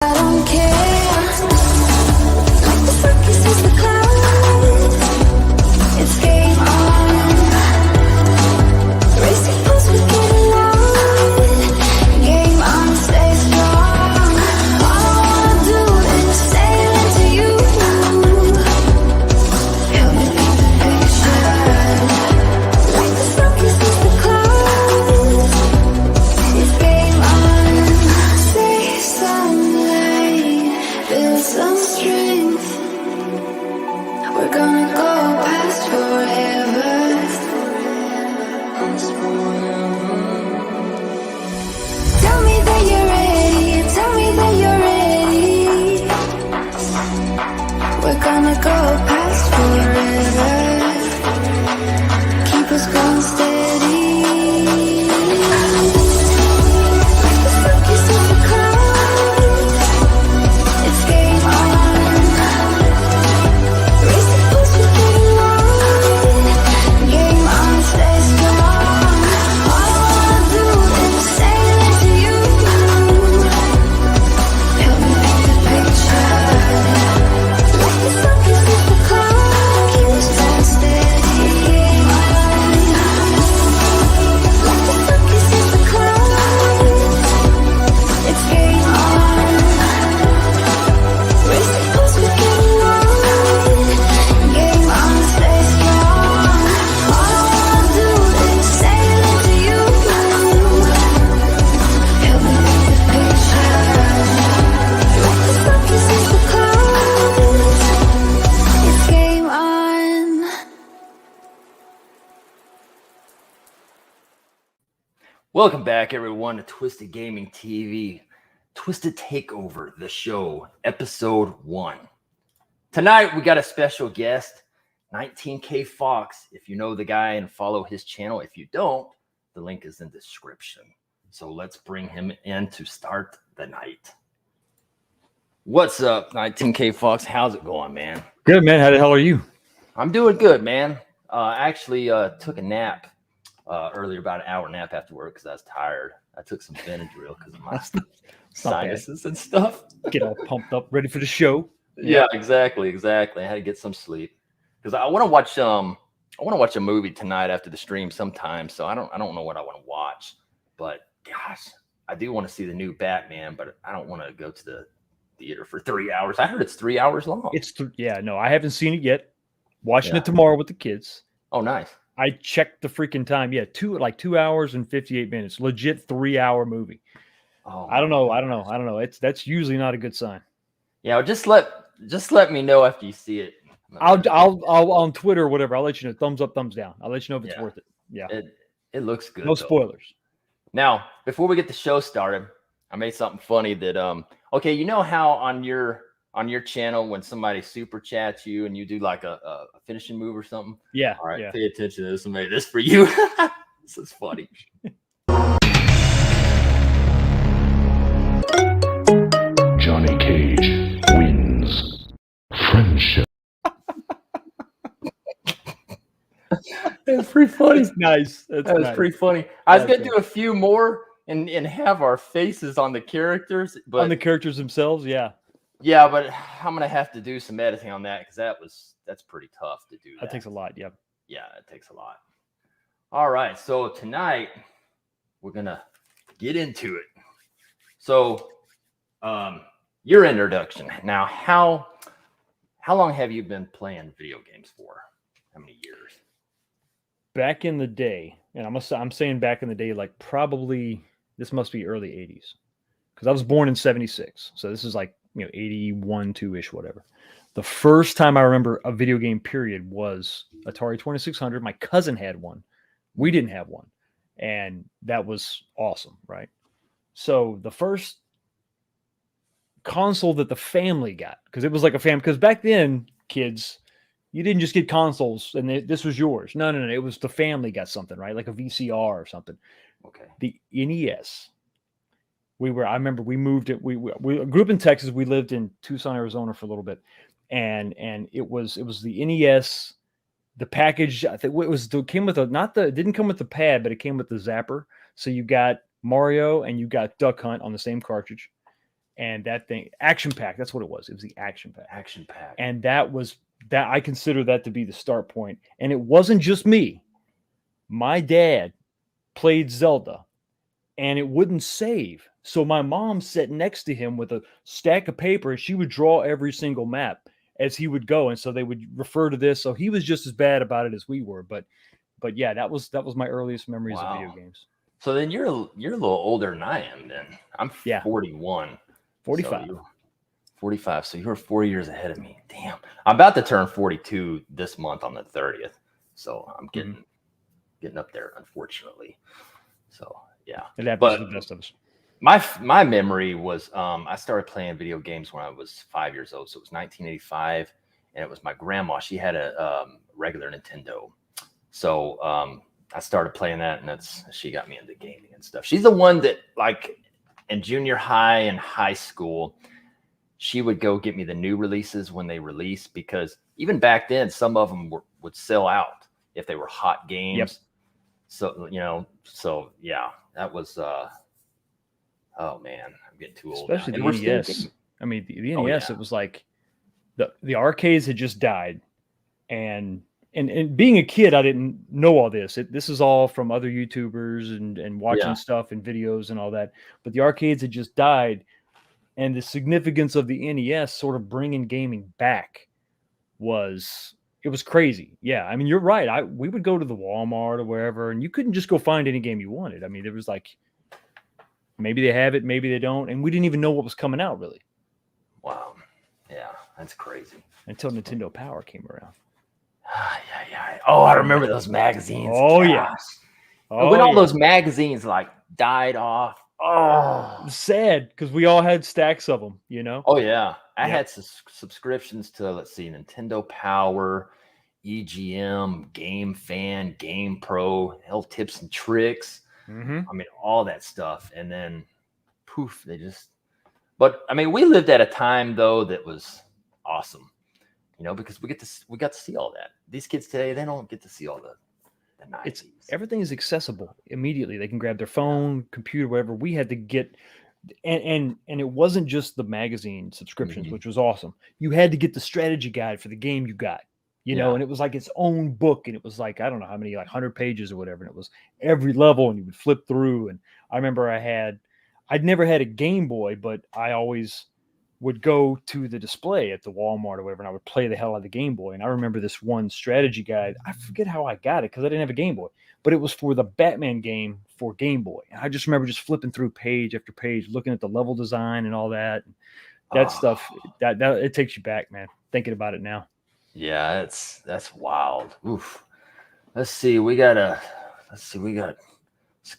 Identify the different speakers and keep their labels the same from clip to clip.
Speaker 1: I don't care. Like the circus is the clouds. It's game on. Racing pulse, we get loud. Game on, stay strong. All I wanna do is sail into you. Help me paint the picture. Like the circus is the clouds. It's game on. Say sunlight, build some strength. We're gonna go past forever. Tell me that you're ready. Tell me that you're ready. We're gonna go past forever. Keep us going steady. The circus of the clouds. It's game on. Racing pulse, we get loud. Game on, stay strong. All I wanna do is sail into you. Help me paint the picture. Like the circus of the clouds. Keep us going steady. Game on. Like the circus of the clouds. It's game on. Racing pulse, we get loud. Game on, stay strong. All I wanna do is sail into you. Help me paint the picture. Like the circus is the clouds. It's game on.
Speaker 2: Welcome back, everyone, to Twisted Gaming TV, Twisted Takeover, the show, episode 1. Tonight, we got a special guest, 19K Fox. If you know the guy and follow his channel, if you don't, the link is in the description. So let's bring him in to start the night. What's up, 19K Fox? How's it going, man?
Speaker 3: Good, man. How the hell are you?
Speaker 2: I'm doing good, man. I actually took a nap earlier, about an hour nap after work because I was tired. I took some Benadryl because of my
Speaker 3: It's not bad.
Speaker 2: sinuses and stuff.
Speaker 3: Get all pumped up, ready for the show.
Speaker 2: Yeah, exactly. I had to get some sleep because I want to watch a movie tonight after the stream sometime. So I don't know what I want to watch, but gosh, I do want to see the new Batman, but I don't want to go to the theater for 3 hours. I heard it's 3 hours long.
Speaker 3: No, I haven't seen it yet. Watching
Speaker 2: Yeah.
Speaker 3: it tomorrow with the kids.
Speaker 2: Oh, nice.
Speaker 3: I checked the freaking time. Yeah, 2 hours and 58 minutes. Legit 3 hour movie.
Speaker 2: Oh,
Speaker 3: I don't know. That's usually not a good sign.
Speaker 2: yeah. Just let me know after you see it.
Speaker 3: I'll on Twitter or whatever. I'll let you know. Thumbs up, thumbs down. I'll let you know if it's
Speaker 2: Yeah.
Speaker 3: worth it. Yeah.
Speaker 2: It looks good.
Speaker 3: No
Speaker 2: though.
Speaker 3: spoilers.
Speaker 2: Now, before we get the show started, I made something funny that okay, you know how on your channel when somebody super chats you and you do like a finishing move or something?
Speaker 3: Yeah.
Speaker 2: All right,
Speaker 3: Yeah.
Speaker 2: pay attention to this. I made this for you. This is funny.
Speaker 4: Johnny Cage wins friendship.
Speaker 2: That's pretty funny.
Speaker 3: It's nice.
Speaker 2: That was
Speaker 3: nice.
Speaker 2: pretty funny. I was
Speaker 3: That's
Speaker 2: gonna do a few more and have our faces on the characters, but
Speaker 3: On the characters themselves, yeah.
Speaker 2: yeah, but I'm gonna have to do some editing on that because that's pretty tough to do.
Speaker 3: That takes a lot. Yeah.
Speaker 2: Yeah, it takes a lot. All right, so tonight we're gonna get into it. So, your introduction. Now, how long have you been playing video games for? How many years?
Speaker 3: Back in the day, and I'm saying back in the day, like probably this must be early 80s because I was born in 76. So this is like, 81, 2-ish, whatever. The first time I remember a video game period was Atari 2600. My cousin had one. We didn't have one. And that was awesome, right? So the first console that the family got, because it was like a family, because back then, kids, you didn't just get consoles and this was yours. No. It was the family got something, right? Like a VCR or something.
Speaker 2: Okay.
Speaker 3: The NES. I remember we moved it. We grew up in Texas. We lived in Tucson, Arizona for a little bit. And it was the NES, the package. I think it came with it didn't come with the pad, but it came with the zapper. So you got Mario and you got Duck Hunt on the same cartridge. and that thing, Action Pack, that's what it was. It was the Action Pack.
Speaker 2: Action Pack.
Speaker 3: And that I consider that to be the start point. And it wasn't just me. My dad played Zelda and it wouldn't save. So my mom sat next to him with a stack of paper and she would draw every single map as he would go. And so they would refer to this. So he was just as bad about it as we were. But yeah, that was my earliest memories of video games.
Speaker 2: So then you're a little older than I am then. I'm 41.
Speaker 3: 45.
Speaker 2: So 45. So you're 4 years ahead of me. Damn. I'm about to turn 42 this month on the 30th. So I'm getting up there, unfortunately. So yeah.
Speaker 3: It happens to the best of us.
Speaker 2: My memory was I started playing video games when I was 5 years old. So it was 1985, and it was my grandma. She had a regular Nintendo. So I started playing that, and she got me into gaming and stuff. She's the one that, like, in junior high and high school, she would go get me the new releases when they release, because even back then, some of them would sell out if they were hot games.
Speaker 3: Yep.
Speaker 2: So yeah, that was oh man, I'm getting too old.
Speaker 3: Especially
Speaker 2: now.
Speaker 3: the NES. I mean, the NES, it was like the arcades had just died, and being a kid, I didn't know all this. This is all from other YouTubers and watching stuff and videos and all that. But the arcades had just died, and the significance of the NES sort of bringing gaming back was crazy. Yeah, I mean, you're right. We would go to the Walmart or wherever, and you couldn't just go find any game you wanted. I mean, there was like, maybe they have it, maybe they don't, and we didn't even know what was coming out really.
Speaker 2: Wow, yeah, that's crazy.
Speaker 3: Until Nintendo Power came around.
Speaker 2: Yeah. Oh, I remember those magazines.
Speaker 3: Oh,
Speaker 2: Gosh.
Speaker 3: yeah.
Speaker 2: When all those magazines like died off. Oh,
Speaker 3: sad, because we all had stacks of them, you know?
Speaker 2: Oh, yeah. I had subscriptions to, let's see, Nintendo Power, EGM, Game Fan, Game Pro, Health Tips and Tricks.
Speaker 3: Mm-hmm.
Speaker 2: I mean, all that stuff. And then, poof, but I mean, we lived at a time, though, that was awesome. You know, because we got to see all that. These kids today, they don't get to see all the 90s.
Speaker 3: Everything is accessible immediately. They can grab their phone, computer, whatever. We had to get, and it wasn't just the magazine subscriptions, which was awesome. You had to get the strategy guide for the game you got, you know, and it was like its own book, and it was like, I don't know how many, like 100 pages or whatever, and it was every level, and you would flip through. And I remember I'd never had a Game Boy, but I always would go to the display at the Walmart or whatever, and I would play the hell out of the Game Boy. And I remember this one strategy guide. I forget how I got it because I didn't have a Game Boy, but it was for the Batman game for Game Boy. And I just remember just flipping through page after page, looking at the level design and all that. That stuff, that it takes you back, man, thinking about it now.
Speaker 2: Yeah, that's wild. Oof. Let's see. We got some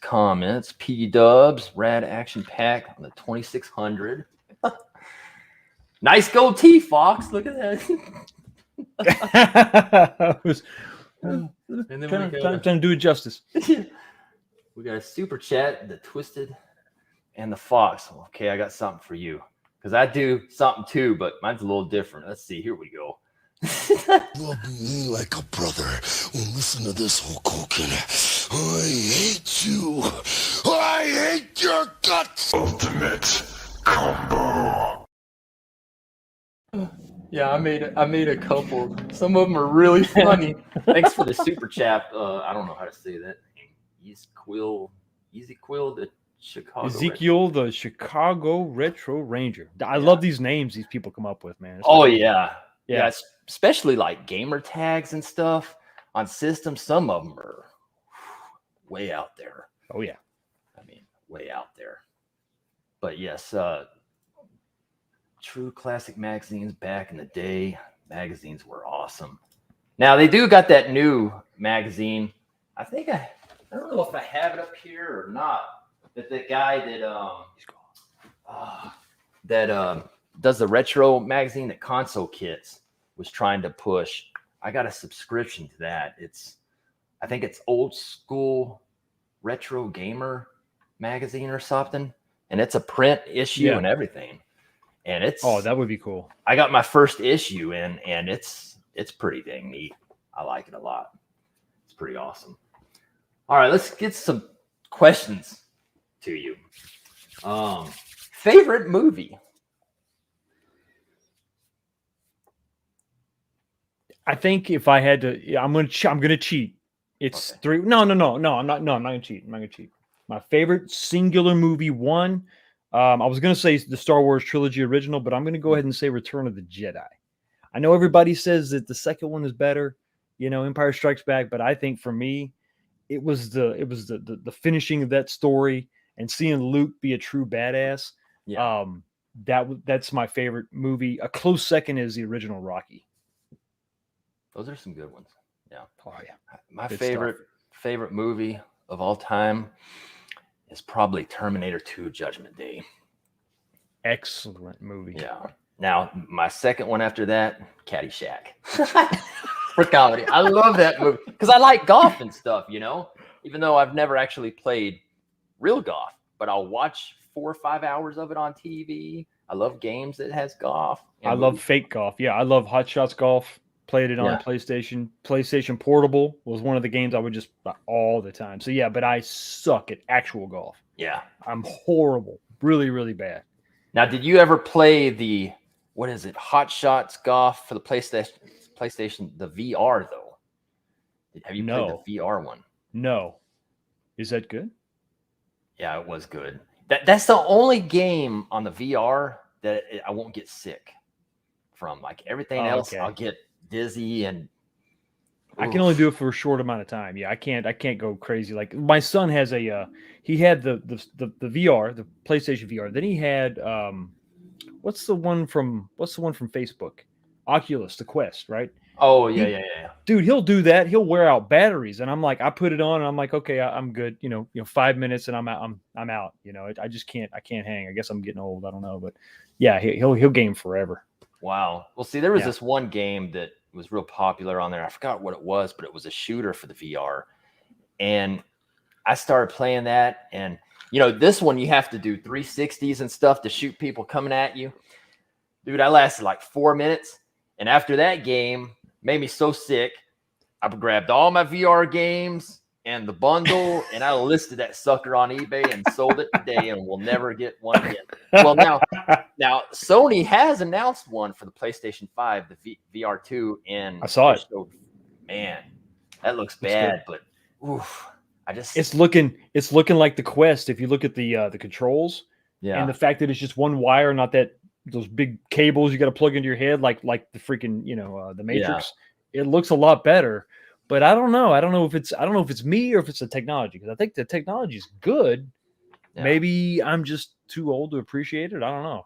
Speaker 2: comments. P Dubs, Rad Action Pack on the 2600. Nice goatee, Fox. Look at that.
Speaker 3: I was
Speaker 2: And then
Speaker 3: trying to do it justice.
Speaker 2: We got a super chat, the Twisted and the Fox. Okay, I got something for you, because I do something too, but mine's a little different. Let's see. Here we go.
Speaker 5: Love me like a brother. Well, listen to this, Hulk Hogan. I hate you. I hate your guts.
Speaker 4: Ultimate combo.
Speaker 2: Yeah, I made a couple. Some of them are really funny. Thanks for the super chat. I don't know how to say that. Ezekiel, the Chicago.
Speaker 3: Ezekiel, the Chicago Retro Ranger. I love these names these people come up with, man.
Speaker 2: Yeah, especially like gamer tags and stuff on systems. Some of them are way out there.
Speaker 3: Oh yeah,
Speaker 2: I mean, way out there. But yes, true classic magazines back in the day. Magazines were awesome. Now they do got that new magazine. I think I don't know if I have it up here or not. But the guy that does the retro magazine that Console Kits was trying to push. I got a subscription to that. I think it's Old School Retro Gamer magazine or something, and it's a print issue and everything. And
Speaker 3: that would be cool.
Speaker 2: I got my first issue in, and it's pretty dang neat. I like it a lot. It's pretty awesome. All right, let's get some questions to you. Favorite movie
Speaker 3: I think if I had to, I'm gonna cheat. It's
Speaker 2: Okay.
Speaker 3: 3. No, I'm not. No, I'm not gonna cheat. I'm not gonna cheat. My favorite singular movie one. I was gonna say the Star Wars trilogy original, but I'm gonna go ahead and say Return of the Jedi. I know everybody says that the second one is better, Empire Strikes Back, but I think for me, it was the finishing of that story and seeing Luke be a true badass.
Speaker 2: Yeah.
Speaker 3: That's my favorite movie. A close second is the original Rocky.
Speaker 2: Those are some good ones. Yeah.
Speaker 3: Oh yeah.
Speaker 2: My
Speaker 3: Good
Speaker 2: favorite movie of all time is probably Terminator 2 Judgment Day.
Speaker 3: Excellent movie.
Speaker 2: Yeah. Now, my second one after that, Caddyshack. For comedy. I love that movie because I like golf and stuff, even though I've never actually played real golf, but I'll watch 4 or 5 hours of it on TV. I love games that has golf.
Speaker 3: I love fake golf. Yeah, I love Hot Shots Golf. Played it on PlayStation. PlayStation Portable was one of the games I would just buy all the time. So yeah, but I suck at actual golf.
Speaker 2: Yeah.
Speaker 3: I'm horrible. Really, really bad.
Speaker 2: Now, did you ever play the Hot Shots Golf for the PlayStation, the VR though? Have you played the VR one?
Speaker 3: No. Is that good?
Speaker 2: Yeah, it was good. That's the only game on the VR that I won't get sick from. Like everything else, I'll get dizzy and
Speaker 3: I can only do it for a short amount of time. Yeah, I can't go crazy. Like my son has he had the VR, the PlayStation VR. Then he had what's the one from Facebook? Oculus, the Quest, right?
Speaker 2: Oh yeah.
Speaker 3: Dude, he'll do that. He'll wear out batteries, and I'm like, I put it on, and I'm like, okay, I'm good. 5 minutes, and I'm out. I just can't. I can't hang. I guess I'm getting old. I don't know, but yeah, he'll game forever.
Speaker 2: Wow. Well, see, there was this one game that was real popular on there. I forgot what it was, but it was a shooter for the VR, and I started playing that. And this one you have to do 360s and stuff to shoot people coming at you. Dude, I lasted like 4 minutes, and after that game. Made me so sick. I grabbed all my VR games and the bundle, and I listed that sucker on eBay and sold it today, and we'll never get one again. Well, now Sony has announced one for the PlayStation 5, the VR2, and
Speaker 3: I saw it.
Speaker 2: Man, that looks bad, but oof,
Speaker 3: it's looking like the Quest. If you look at the controls, and the fact that it's just one wire, not that. Those big cables you got to plug into your head, like the freaking the Matrix. It looks a lot better, but I don't know. I don't know if it's me or if it's the technology, because I think the technology is good. Yeah. Maybe I'm just too old to appreciate it. I don't know.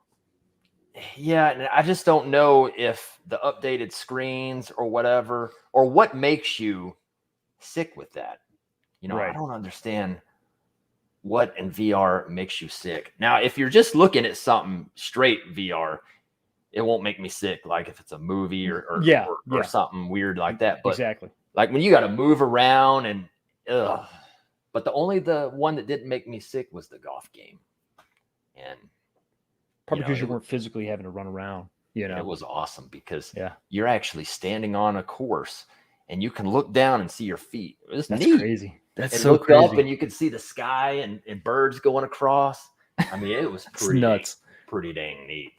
Speaker 2: Yeah, and I just don't know if the updated screens or whatever, or what makes you sick with that.
Speaker 3: Right.
Speaker 2: I don't understand what in VR makes you sick. Now, if you're just looking at something straight VR, it won't make me sick. Like if it's a movie or something weird like that. But
Speaker 3: exactly.
Speaker 2: Like when you got to move around and but the one that didn't make me sick was the golf game. And
Speaker 3: probably because you weren't physically having to run around.
Speaker 2: It was awesome because you're actually standing on a course and you can look down and see your feet. That's neat.
Speaker 3: Crazy. That's
Speaker 2: and
Speaker 3: so
Speaker 2: look
Speaker 3: crazy.
Speaker 2: Up and you can see the sky and birds going across. I mean, it was pretty
Speaker 3: nuts.
Speaker 2: Pretty dang neat.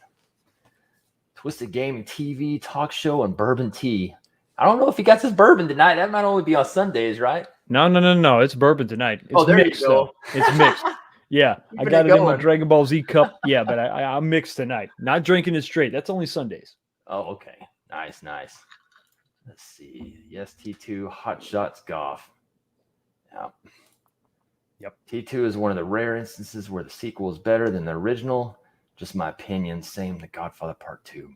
Speaker 2: Twisted Gaming TV talk show and bourbon tea. I don't know if he got his bourbon tonight. That might only be on Sundays, right?
Speaker 3: No. It's bourbon tonight. It's
Speaker 2: there
Speaker 3: mixed,
Speaker 2: you go.
Speaker 3: Though. It's mixed. Yeah, I got it in my Dragon Ball Z cup. Yeah, but I'm mixed tonight. Not drinking it straight. That's only Sundays.
Speaker 2: Oh, okay. Nice. Let's see. Yes, T2 Hot Shots Golf. Yep. T2 is one of the rare instances where the sequel is better than the original. Just my opinion. Same The Godfather Part 2.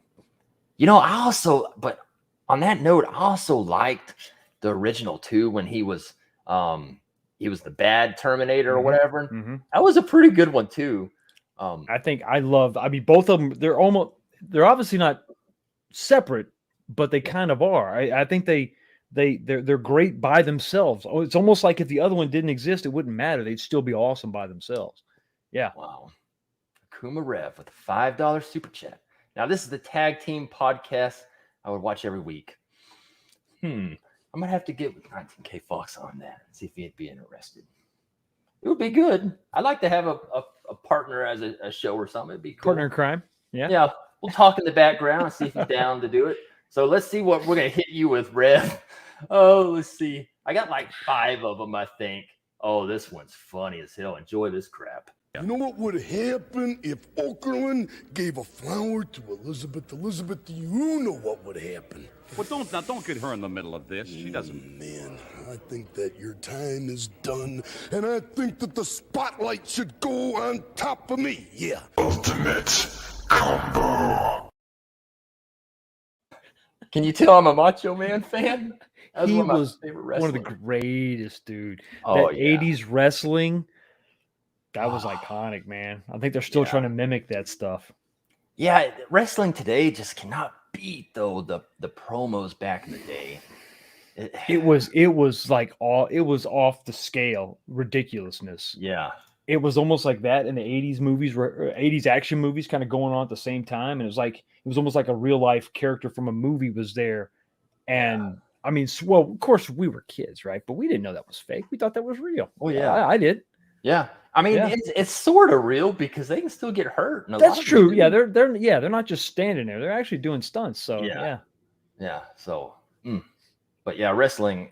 Speaker 2: But on that note, I also liked the original too when he was the bad Terminator or whatever.
Speaker 3: Mm-hmm.
Speaker 2: That was a pretty good one too.
Speaker 3: Both of them, they're obviously not separate, but they kind of are. I think they're great by themselves. Oh, it's almost like if the other one didn't exist, it wouldn't matter. They'd still be awesome by themselves. Yeah.
Speaker 2: Wow. Akuma Rev with a $5 super chat. Now, this is the tag team podcast I would watch every week. I'm going to have to get with 19K Fox on that and see if he'd be interested. It would be good. I'd like to have a partner as a show or something. It'd be cool.
Speaker 3: Partner in crime. Yeah.
Speaker 2: Yeah. We'll talk in the background and see if he's down to do it. So let's see what we're gonna hit you with, Rev. Oh, let's see. I got like 5 of them, I think. Oh, this one's funny as hell. Enjoy this crap.
Speaker 5: You know what would happen if Okerlund gave a flower to Elizabeth? Elizabeth, do you know what would happen?
Speaker 6: Well, don't get her in the middle of this. She doesn't.
Speaker 5: Man, I think that your time is done, and I think that the spotlight should go on top of me. Yeah.
Speaker 4: Ultimate combo.
Speaker 2: Can you tell I'm a Macho Man fan? That
Speaker 3: He
Speaker 2: one of my
Speaker 3: was
Speaker 2: favorite
Speaker 3: one of the
Speaker 2: wrestlers.
Speaker 3: greatest, dude.
Speaker 2: Oh,
Speaker 3: That
Speaker 2: yeah.
Speaker 3: 80s wrestling, that was iconic, man. I think they're still
Speaker 2: Yeah.
Speaker 3: trying to mimic that stuff.
Speaker 2: Yeah, wrestling today just cannot beat though the promos back in the day.
Speaker 3: It was like it was off the scale ridiculousness.
Speaker 2: Yeah.
Speaker 3: It was almost like that in the 80s movies, 80s action movies kind of going on at the same time. And it was almost like a real life character from a movie was there. And I mean, well, of course we were kids, right? But we didn't know that was fake. We thought that was real.
Speaker 2: Oh yeah.
Speaker 3: I did.
Speaker 2: Yeah. I mean,
Speaker 3: Yeah.
Speaker 2: it's sort of real because they can still get hurt. And a
Speaker 3: That's
Speaker 2: lot of
Speaker 3: true.
Speaker 2: them
Speaker 3: Yeah,
Speaker 2: do.
Speaker 3: they're not just standing there. They're actually doing stunts. So
Speaker 2: Yeah. Yeah. So, but yeah, wrestling,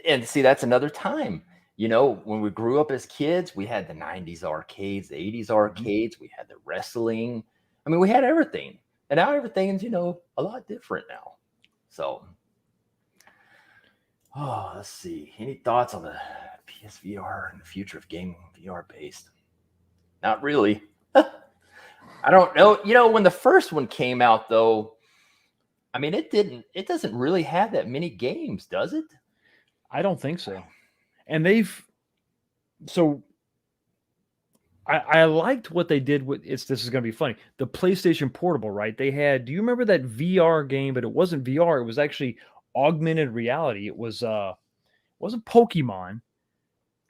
Speaker 2: and see, that's another time. You know, when we grew up as kids, we had the 90s arcades, the 80s arcades, we had the wrestling. I mean, we had everything. And now everything's, a lot different now. So, let's see. Any thoughts on the PSVR and the future of gaming VR based? Not really. I don't know. When the first one came out, though, I mean, it doesn't really have that many games, does it?
Speaker 3: I don't think so. And I liked what they did with this is going to be funny. The PlayStation Portable, right? They had, do you remember that VR game? But it wasn't VR. It was actually augmented reality. It wasn't Pokemon.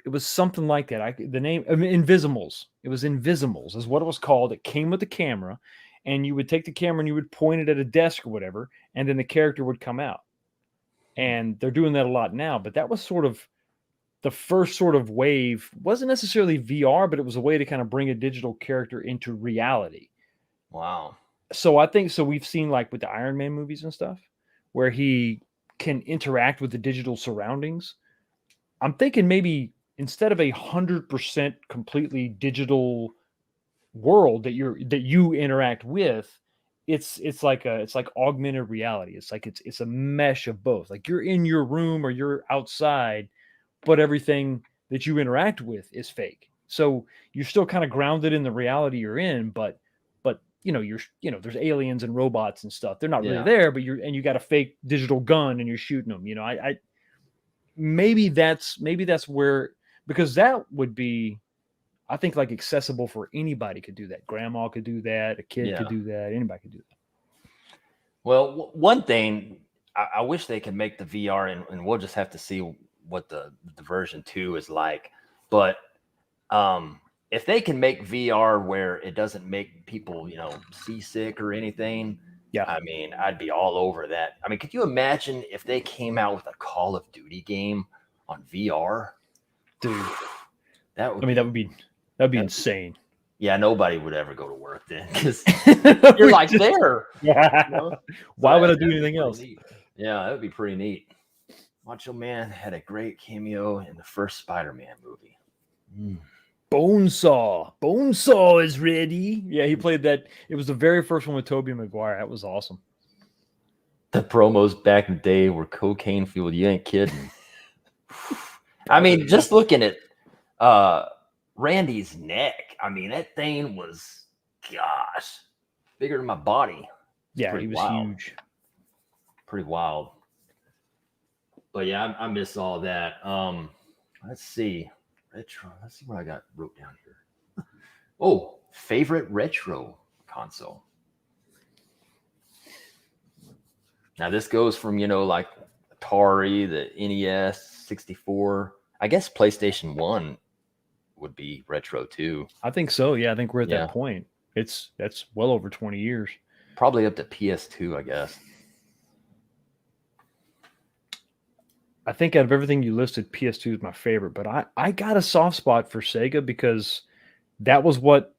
Speaker 3: It was something like that. The name, Invisimals. It was Invisimals is what it was called. It came with the camera, and you would take the camera and you would point it at a desk or whatever, and then the character would come out. And they're doing that a lot now, but that was sort of the first sort of wave. Wasn't necessarily VR, but it was a way to kind of bring a digital character into reality.
Speaker 2: Wow.
Speaker 3: So I think we've seen like with the Iron Man movies and stuff where he can interact with the digital surroundings. I'm thinking maybe instead of 100% completely digital world that you interact with, it's like augmented reality. It's like it's a mesh of both. Like you're in your room or you're outside, but everything that you interact with is fake. So you're still kind of grounded in the reality you're in, but there's aliens and robots and stuff. They're not really there, but you got a fake digital gun and you're shooting them. I maybe that's where, because that would be, I think, like accessible for anybody could do that. Grandma could do that. A kid could do that. Anybody could do that.
Speaker 2: Well, one thing I wish they could make the VR, and we'll just have to see what the version 2 is like. But if they can make VR where it doesn't make people, seasick or anything, I mean, I'd be all over that. I mean, could you imagine if they came out with a Call of Duty game on VR?
Speaker 3: Dude,
Speaker 2: that would
Speaker 3: be insane.
Speaker 2: Yeah, nobody would ever go to work then because you're like there.
Speaker 3: Why would I do anything else?
Speaker 2: Neat. Yeah, that would be pretty neat. Macho Man had a great cameo in the first Spider-Man movie.
Speaker 3: Bonesaw is ready. Yeah, he played that. It was the very first one with Tobey Maguire. That was awesome.
Speaker 2: The promos back in the day were cocaine fueled. You ain't kidding. I mean, just looking at Randy's neck. I mean, that thing was, gosh, bigger than my body.
Speaker 3: Yeah, he was huge.
Speaker 2: Pretty wild. But yeah, I miss all that. Let's see. Retro. Let's see what I got wrote down here. Oh, favorite retro console. Now this goes from, like Atari, the NES, 64. I guess PlayStation 1 would be retro too.
Speaker 3: I think so. Yeah, I think we're at that point. That's well over 20 years.
Speaker 2: Probably up to PS2, I guess.
Speaker 3: I think out of everything you listed, PS2 is my favorite, but I got a soft spot for Sega because that was what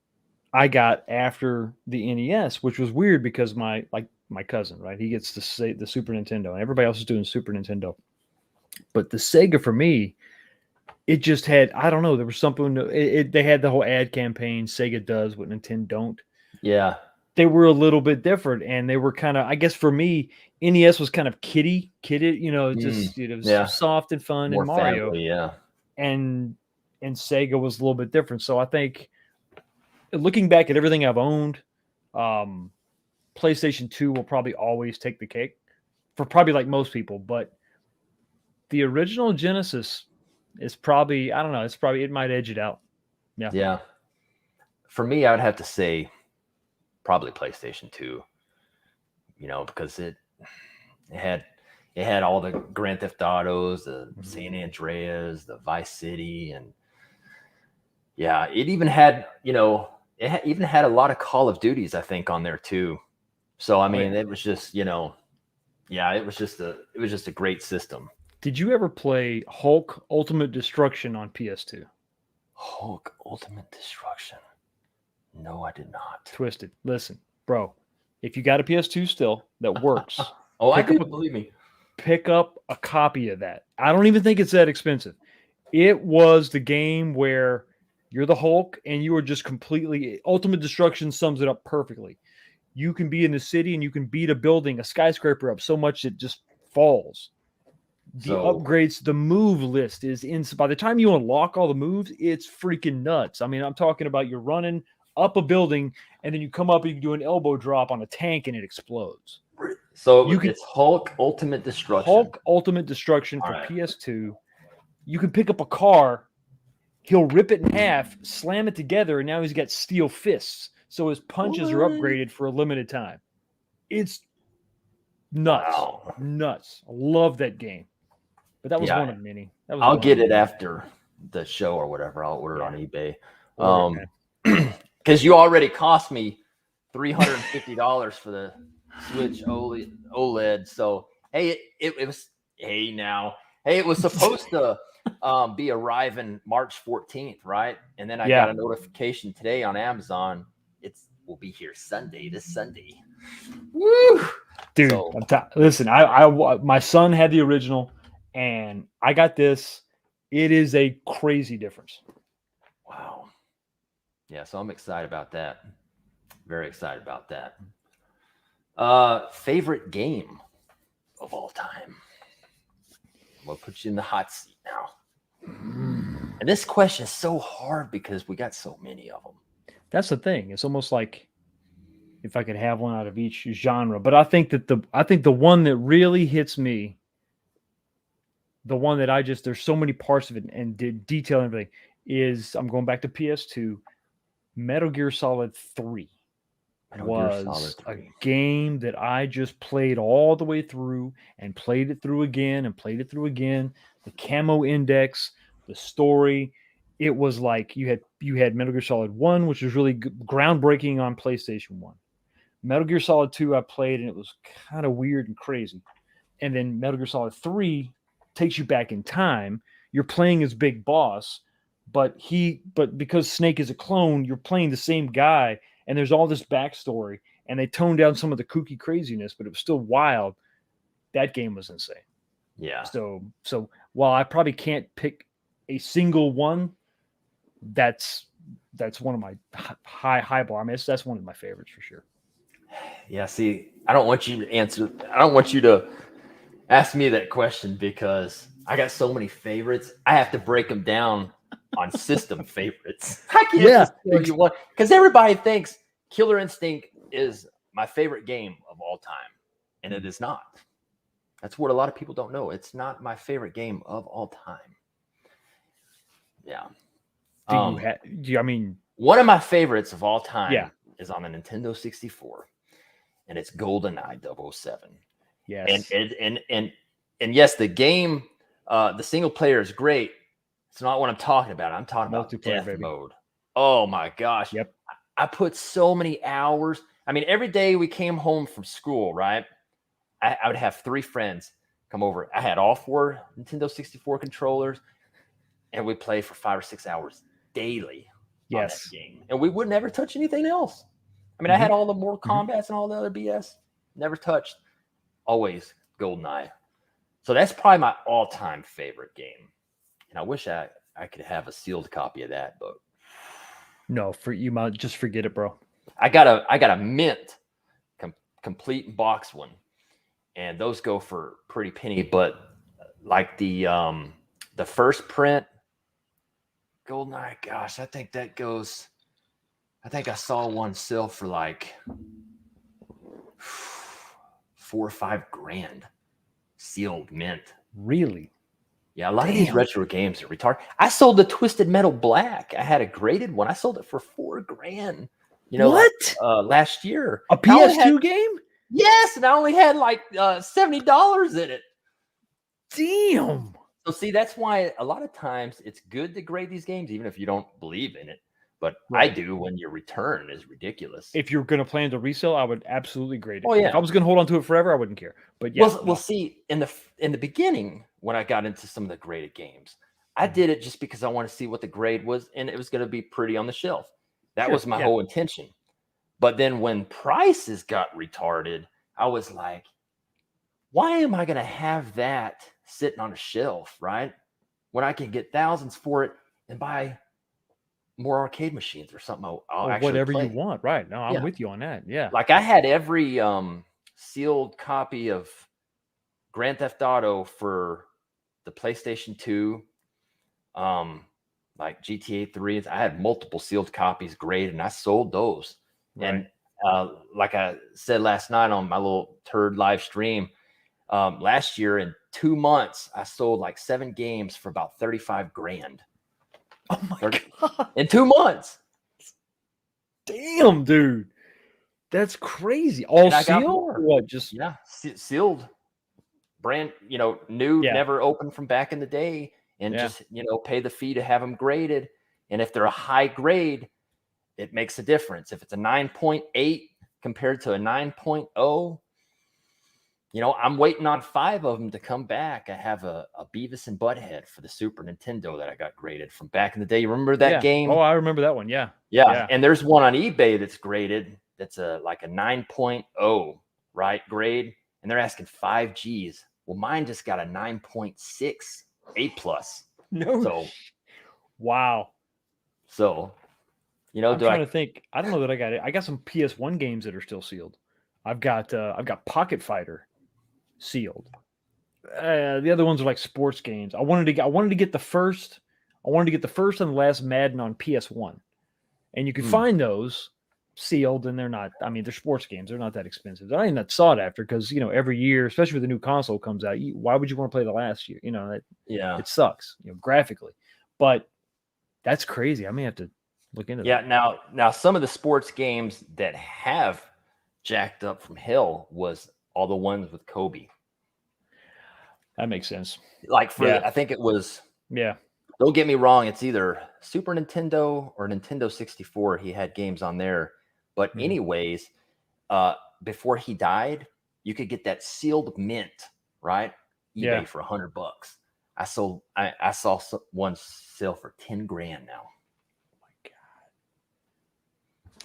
Speaker 3: I got after the NES, which was weird because my cousin, right? He gets to say the Super Nintendo, and everybody else is doing Super Nintendo. But the Sega for me, it just had, I don't know, there was something. They had the whole ad campaign. Sega does what Nintendo don't.
Speaker 2: Yeah.
Speaker 3: They were a little bit different, and they were kind of, I guess for me, NES was kind of kidded, just it was
Speaker 2: yeah.
Speaker 3: soft and fun,
Speaker 2: More
Speaker 3: and Mario,
Speaker 2: family, yeah.
Speaker 3: and Sega was a little bit different. So I think, looking back at everything I've owned, PlayStation 2 will probably always take the cake for probably like most people, but the original Genesis is probably, I don't know, it might edge it out. Yeah.
Speaker 2: Yeah. For me, I would have to say probably PlayStation 2, because it had all the Grand Theft Autos, the San Andreas, the Vice City, and yeah, it even had, even had a lot of Call of Duties, I think, on there too. So I mean, it was just, yeah, it was just a great system.
Speaker 3: Did you ever play Hulk Ultimate Destruction on PS2?
Speaker 2: Hulk Ultimate Destruction. No, I did not.
Speaker 3: Twisted. Listen, bro, if you got a PS2 still that works,
Speaker 2: Oh, I
Speaker 3: pick
Speaker 2: do,
Speaker 3: up-
Speaker 2: believe me.
Speaker 3: pick up a copy of that. I don't even think it's that expensive. It was the game where you're the Hulk and you are just completely, Ultimate Destruction sums it up perfectly. You can be in the city and you can beat a building, a skyscraper up so much it just falls. The upgrades, the move list is in. By the time you unlock all the moves, it's freaking nuts. I mean, I'm talking about you're running up a building and then you come up and you can do an elbow drop on a tank and it explodes.
Speaker 2: So it's Hulk Ultimate Destruction.
Speaker 3: Hulk Ultimate Destruction for
Speaker 2: right.
Speaker 3: PS2. You can pick up a car, he'll rip it in half, slam it together, and now he's got steel fists. So his punches are upgraded for a limited time. It's nuts.
Speaker 2: Wow.
Speaker 3: Nuts. I love that game. But that was one of many.
Speaker 2: I'll get it after the show or whatever. I'll order it on eBay. Because you already cost me $350 for the Switch OLED. So hey, it was it was supposed to be arriving March 14th, right? And then I got a notification today on Amazon. Will be here this Sunday. Woo!
Speaker 3: Dude,
Speaker 2: So,
Speaker 3: listen, my son had the original and I got this. It is a crazy difference.
Speaker 2: Wow. Yeah, so I'm excited about that. Very excited about that. Favorite game of all time? We'll put you in the hot seat now. And this question is so hard because we got so many of them.
Speaker 3: That's the thing. It's almost like if I could have one out of each genre. But I think that the one that really hits me, the one that there's so many parts of it and did detail and everything, is I'm going back to PS2. Metal Gear Solid 3 was a game that I just played all the way through and played it through again and played it through again. The camo index, the story. It was like you had Metal Gear Solid 1, which was really groundbreaking on PlayStation 1. Metal Gear Solid 2 I played, and it was kind of weird and crazy. And then Metal Gear Solid 3 takes you back in time. You're playing as Big Boss, but because Snake is a clone, you're playing the same guy, and there's all this backstory, and they toned down some of the kooky craziness, but it was still wild. That game was insane.
Speaker 2: Yeah.
Speaker 3: So while I probably can't pick a single one, that's one of my high bar. I mean, that's one of my favorites for sure.
Speaker 2: Yeah. See, I don't want you to ask me that question because I got so many favorites. I have to break them down on system favorites. I can't just tell you one because everybody thinks Killer Instinct is my favorite game of all time, and it is not. That's what a lot of people don't know. It's not my favorite game of all time. Yeah.
Speaker 3: One
Speaker 2: of my favorites of all time is on the Nintendo 64, and it's GoldenEye 007.
Speaker 3: Yes.
Speaker 2: And yes, the game, the single player is great. It's not what I'm talking about. I'm talking about death mode. Oh my gosh.
Speaker 3: Yep.
Speaker 2: I put so many hours. I mean, every day we came home from school, right? I would have 3 friends come over. I had all 4 Nintendo 64 controllers, and we'd play for 5 or 6 hours daily. on that
Speaker 3: Yes.
Speaker 2: game, and we would never touch anything else. I mean, I had all the Mortal Kombats and all the other BS, never touched. Always GoldenEye. So that's probably my all-time favorite game, and I wish I could have a sealed copy of that, but
Speaker 3: No, for you might just forget it, bro.
Speaker 2: I got a mint complete box one, and those go for pretty penny. But like the first print GoldenEye, gosh, I think that goes. I think I saw one sell for like $4 or $5 grand, sealed mint.
Speaker 3: Really?
Speaker 2: Yeah, a lot of these retro games are retarded. I sold the Twisted Metal Black. I had a graded one. I sold it for $4 grand. You know,
Speaker 3: What?
Speaker 2: last year.
Speaker 3: A
Speaker 2: I only
Speaker 3: PS2
Speaker 2: had-
Speaker 3: game?
Speaker 2: Yes, and I only had like $70 in it.
Speaker 3: Damn.
Speaker 2: So see, that's why a lot of times it's good to grade these games, even if you don't believe in it. But I
Speaker 3: Right.
Speaker 2: do when your return is ridiculous.
Speaker 3: If you're going to plan to resell, I would absolutely grade it.
Speaker 2: Oh, yeah.
Speaker 3: If I was going to hold on to it forever, I wouldn't care. But yeah,
Speaker 2: Well, see, in the beginning, when I got into some of the graded games, I did it just because I want to see what the grade was, and it was going to be pretty on the shelf. That
Speaker 3: Sure,
Speaker 2: was my
Speaker 3: yeah.
Speaker 2: whole intention. But then when prices got retarded, I was like, why am I going to have that sitting on a shelf, right? When I can get thousands for it and buy more arcade machines or something I'll
Speaker 3: or
Speaker 2: actually
Speaker 3: whatever
Speaker 2: play.
Speaker 3: you want. Right. No, I'm
Speaker 2: Yeah.
Speaker 3: with you on that. Yeah.
Speaker 2: Like I had every sealed copy of Grand Theft Auto for the PlayStation 2, like GTA 3. I had multiple sealed copies graded, and I sold those.
Speaker 3: Right.
Speaker 2: And like I said last night on my little turd live stream, last year in 2 months, I sold like 7 games for about 35 grand.
Speaker 3: Oh my God.
Speaker 2: In 2 months.
Speaker 3: Damn, dude. That's crazy. All
Speaker 2: And I got
Speaker 3: sealed?
Speaker 2: more.
Speaker 3: Or what? Just
Speaker 2: Yeah, sealed, brand, new,
Speaker 3: Yeah.
Speaker 2: never opened from back in the day, and
Speaker 3: Yeah.
Speaker 2: just pay the fee to have them graded. And if they're a high grade, it makes a difference. If it's a 9.8 compared to a 9.0, I'm waiting on 5 of them to come back. I have a Beavis and Butthead for the Super Nintendo that I got graded from back in the day. You remember that
Speaker 3: yeah.
Speaker 2: game?
Speaker 3: Oh, I remember that one. Yeah.
Speaker 2: Yeah.
Speaker 3: yeah.
Speaker 2: And there's one on eBay that's graded. That's like a 9.0, right? Grade. And they're asking 5 G's. Well, mine just got a 9.6 A plus.
Speaker 3: No.
Speaker 2: So,
Speaker 3: Wow. I'm
Speaker 2: do
Speaker 3: trying
Speaker 2: I?
Speaker 3: to think. I don't know that I got it. I got some PS1 games that are still sealed. I've got Pocket Fighter sealed. The other ones are like sports games. I wanted to get the first. I wanted to get the first and the last Madden on PS1, and you can find those sealed, and they're not. I mean, they're sports games. They're not that expensive. They're not even that sought after because every year, especially when the new console comes out, why would you want to play the last year?
Speaker 2: Yeah.
Speaker 3: It sucks, graphically. But that's crazy. I may have to look into
Speaker 2: Yeah.
Speaker 3: that.
Speaker 2: Now, some of the sports games that have jacked up from hell was all the ones with Kobe.
Speaker 3: That makes sense.
Speaker 2: Like
Speaker 3: Yeah.
Speaker 2: I think it was.
Speaker 3: Yeah.
Speaker 2: Don't get me wrong, it's either Super Nintendo or Nintendo 64. He had games on there. But
Speaker 3: Mhm.
Speaker 2: anyways, before he died, you could get that sealed mint, right? eBay
Speaker 3: Yeah.
Speaker 2: for $100. I saw one sell for 10 grand now.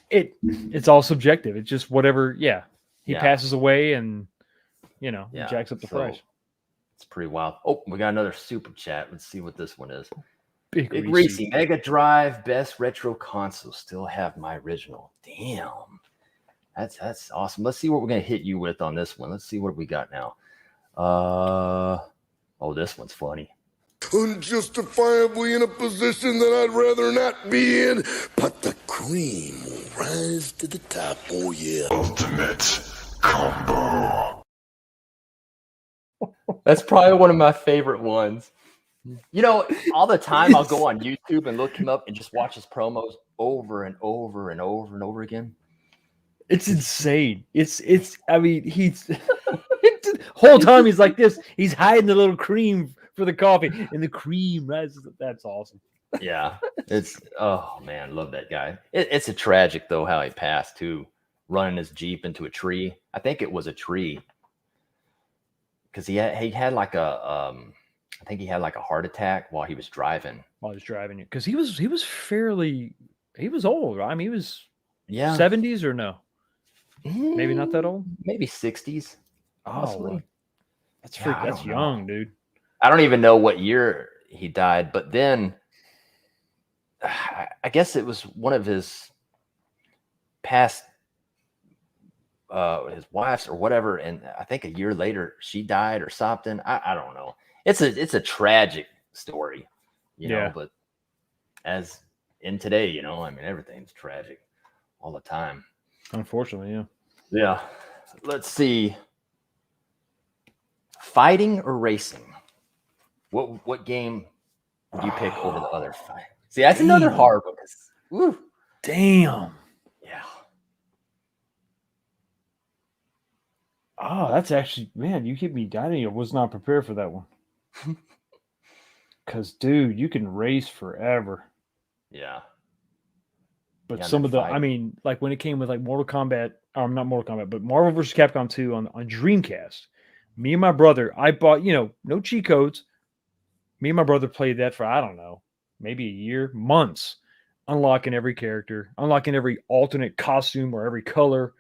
Speaker 3: It's all subjective. It's just whatever. Yeah. He
Speaker 2: Yeah.
Speaker 3: passes away and, he
Speaker 2: Yeah,
Speaker 3: jacks up the
Speaker 2: so
Speaker 3: price.
Speaker 2: It's pretty wild. Oh, we got another super chat. Let's see what this one is.
Speaker 3: Big
Speaker 2: Big
Speaker 3: Reese.
Speaker 2: Reese, Mega Drive, best retro console. Still have my original. Damn. That's awesome. Let's see what we're gonna hit you with on this one. Let's see what we got now. Oh, this one's funny.
Speaker 5: Unjustifiably in a position that I'd rather not be in, but the cream will rise to the top. Oh, yeah.
Speaker 4: Ultimate combo.
Speaker 2: That's probably one of my favorite ones. All the time I'll go on YouTube and look him up and just watch his promos over and over and over and over again.
Speaker 3: It's insane. I mean, he's whole time he's like this. He's hiding the little cream for the coffee, and the cream rises. That's awesome.
Speaker 2: Yeah, oh man, love that guy. It's a tragic though how he passed too, running his Jeep into a tree. I think it was a tree because he had like I think he had like a heart attack while he was driving.
Speaker 3: While he's driving you, because he was He was old, right? I mean, he was
Speaker 2: Yeah.
Speaker 3: 70s or no? Maybe not that old.
Speaker 2: Maybe 60s, possibly.
Speaker 3: well, that's
Speaker 2: Yeah, I
Speaker 3: that's
Speaker 2: don't know.
Speaker 3: young, dude.
Speaker 2: I don't even know what year he died, but then I guess it was one of his past his wife's or whatever, and I think a year later she died or something. I don't know. It's a tragic story, you
Speaker 3: Yeah.
Speaker 2: know, but as in today, you know, I mean everything's tragic all the time.
Speaker 3: Unfortunately, yeah.
Speaker 2: Yeah. Let's see. Fighting or racing? What game would you pick over the other fight? See, that's another
Speaker 3: Damn.
Speaker 2: hard one. Woo.
Speaker 3: Damn.
Speaker 2: Yeah.
Speaker 3: Oh, that's actually, man, you hit me. I was not prepared for that one. Because, dude, you can race forever.
Speaker 2: Yeah.
Speaker 3: But
Speaker 2: Yeah,
Speaker 3: some
Speaker 2: that
Speaker 3: of the,
Speaker 2: fight.
Speaker 3: I mean, like when it came with like Mortal Kombat, not Mortal Kombat, but Marvel vs. Capcom 2 on Dreamcast, me and my brother, I bought, no cheat codes. Me and my brother played that for, I don't know, maybe a year, months, unlocking every character, unlocking every alternate costume or every color.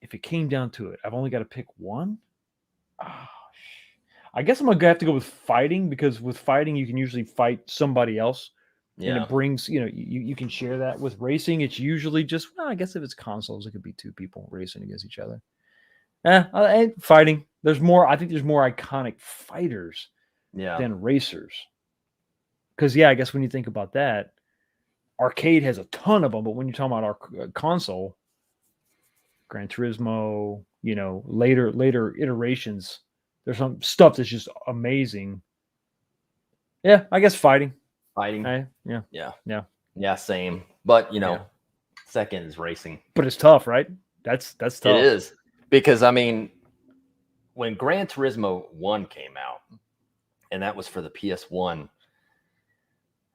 Speaker 3: If it came down to it, I've only got to pick one. I guess I'm going to have to go with fighting, because with fighting, you can usually fight somebody else. And
Speaker 2: Yeah.
Speaker 3: it brings, you can share that. With racing, it's usually just, well, I guess if it's consoles, it could be two people racing against each other. And fighting. I think there's more iconic fighters
Speaker 2: Yeah.
Speaker 3: than racers. Because, yeah, I guess when you think about that, arcade has a ton of them. But when you're talking about our console, Gran Turismo, later iterations, there's some stuff that's just amazing. Yeah, I guess fighting.
Speaker 2: Fighting.
Speaker 3: Yeah.
Speaker 2: Same. But
Speaker 3: Yeah.
Speaker 2: second is racing.
Speaker 3: But it's tough, right? That's tough.
Speaker 2: It is. Because I mean, when Gran Turismo 1 came out, and that was for the PS1,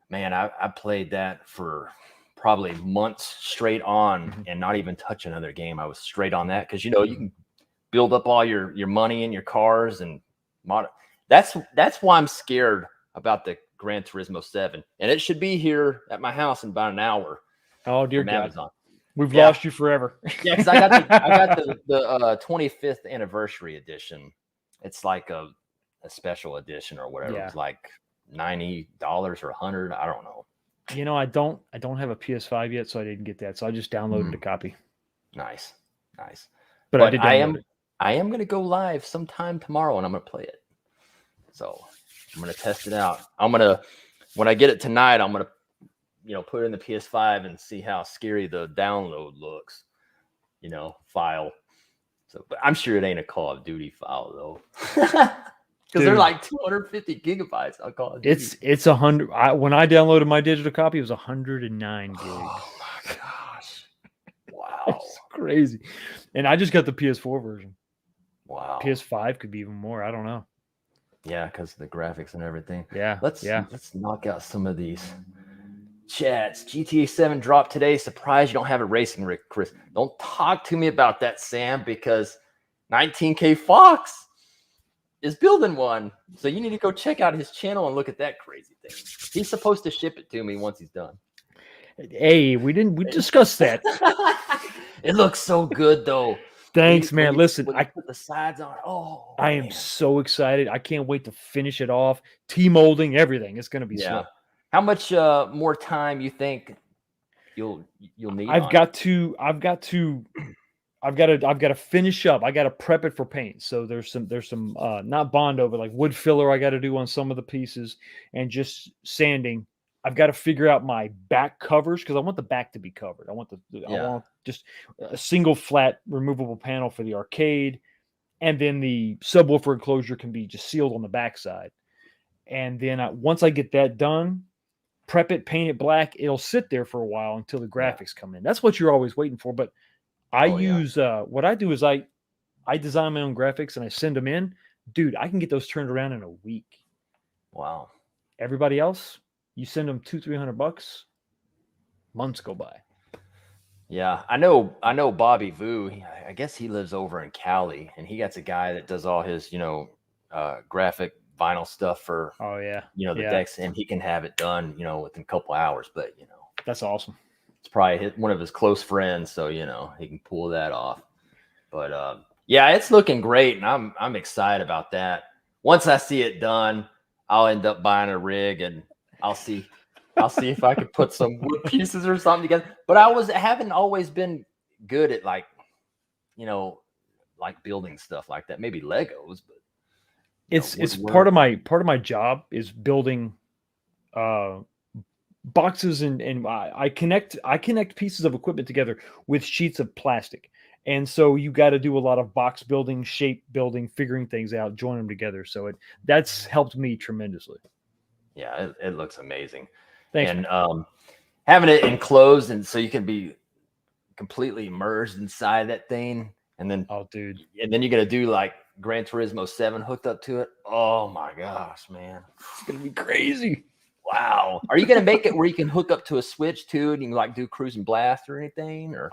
Speaker 2: man, I played that for probably months straight on and not even touch another game. I was straight on that because you can build up all your money in your cars and that's why I'm scared about the Gran Turismo 7, and it should be here at my house in about an hour.
Speaker 3: Oh dear
Speaker 2: from
Speaker 3: God,
Speaker 2: Amazon.
Speaker 3: we've lost you forever.
Speaker 2: Yeah, because I got the 25th anniversary edition. It's like a special edition or whatever.
Speaker 3: Yeah.
Speaker 2: It's like $90 or $100. I don't know.
Speaker 3: I don't have a PS5 yet, so I didn't get that. So I just downloaded a copy.
Speaker 2: Nice.
Speaker 3: But I did download it.
Speaker 2: I am going to go live sometime tomorrow, and I'm going to play it. So I'm going to test it out. When I get it tonight, I'm going to put it in the PS5 and see how scary the download looks, file. So, but I'm sure it ain't a Call of Duty file though. Because they're like 250 gigabytes on Call of Duty.
Speaker 3: It's 100. When I downloaded my digital copy, it was 109 gigs.
Speaker 2: Oh my gosh. Wow.
Speaker 3: It's crazy. And I just got the PS4 version.
Speaker 2: Wow.
Speaker 3: PS5 could be even more. I don't know.
Speaker 2: Yeah, because of the graphics and everything.
Speaker 3: Yeah.
Speaker 2: Let's knock out some of these chats. GTA 7 dropped today. Surprised you don't have a racing rig, Chris. Don't talk to me about that, Sam, because 19K Fox is building one. So you need to go check out his channel and look at that crazy thing. He's supposed to ship it to me once he's done.
Speaker 3: Hey, we discussed that.
Speaker 2: It looks so good though.
Speaker 3: Thanks, man. Listen,
Speaker 2: I put the sides on. Oh,
Speaker 3: I am so excited. I can't wait to finish it off. T-molding, everything. It's going to be slick.
Speaker 2: How much more time you think you'll need?
Speaker 3: I've got to finish up. I got to prep it for paint. So there's some not Bondo, but like wood filler I got to do on some of the pieces, and just sanding. I've got to figure out my back covers because I want the back to be covered. I want just a single flat removable panel for the arcade, and then the subwoofer enclosure can be just sealed on the backside. And then once I get that done, prep it, paint it black. It'll sit there for a while until the graphics come in. That's what you're always waiting for. But I use what I do is I design my own graphics and I send them in. Dude, I can get those turned around in a week.
Speaker 2: Wow.
Speaker 3: Everybody else, you send them $200-300, months go by.
Speaker 2: Yeah, I know Bobby Vu. I guess he lives over in Cali, and he got a guy that does all his, graphic vinyl stuff for, the decks, and he can have it done, within a couple hours. But
Speaker 3: That's awesome.
Speaker 2: It's probably one of his close friends, so he can pull that off. But yeah, it's looking great, and I'm excited about that. Once I see it done, I'll end up buying a rig, and I'll see if I can put some wood pieces or something together. But I haven't always been good at like building stuff like that. Maybe Legos, but
Speaker 3: It's part of my job is building boxes and I connect pieces of equipment together with sheets of plastic. And so you got to do a lot of box building, shape building, figuring things out, join them together. So that's helped me tremendously.
Speaker 2: Yeah, it looks amazing.
Speaker 3: Thanks,
Speaker 2: and having it enclosed, and so you can be completely immersed inside that thing, and then
Speaker 3: dude,
Speaker 2: and then you're gonna do like Gran Turismo 7 hooked up to it. Oh my gosh, man,
Speaker 3: it's gonna be crazy.
Speaker 2: Wow. Are you gonna make it where you can hook up to a Switch too, and you can like do Cruise and Blast or anything? Or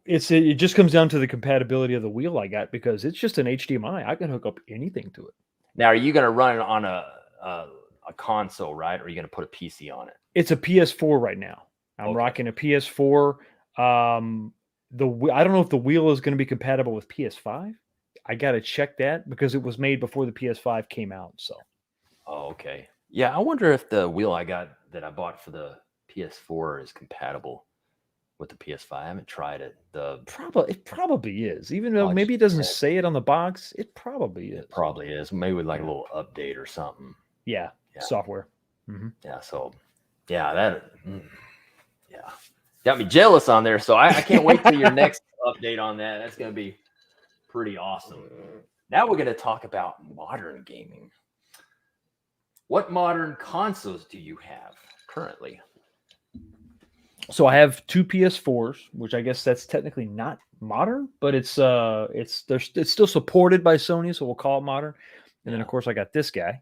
Speaker 3: it just comes down to the compatibility of the wheel I got, because it's just an HDMI. I can hook up anything to it.
Speaker 2: Now, are you gonna run it on a console, right? Or are you gonna put a PC on it?
Speaker 3: It's a PS4 right now. I'm rocking a PS4. I don't know if the wheel is going to be compatible with PS5. I got to check that because it was made before the PS5 came out. So,
Speaker 2: okay. Yeah, I wonder if the wheel I bought for the PS4 is compatible with the PS5. I haven't tried it.
Speaker 3: It probably is, even though maybe it doesn't say it on the box. It probably is.
Speaker 2: It probably is. Maybe with like a little update or something.
Speaker 3: Yeah. Software. Mm-hmm.
Speaker 2: Yeah. So, yeah, got me jealous on there. So I can't wait till your next update on that. That's going to be pretty awesome. Now we're going to talk about modern gaming. What modern consoles do you have currently?
Speaker 3: So I have two PS4s, which I guess that's technically not modern, but it's still supported by Sony, so we'll call it modern. And then of course I got this guy,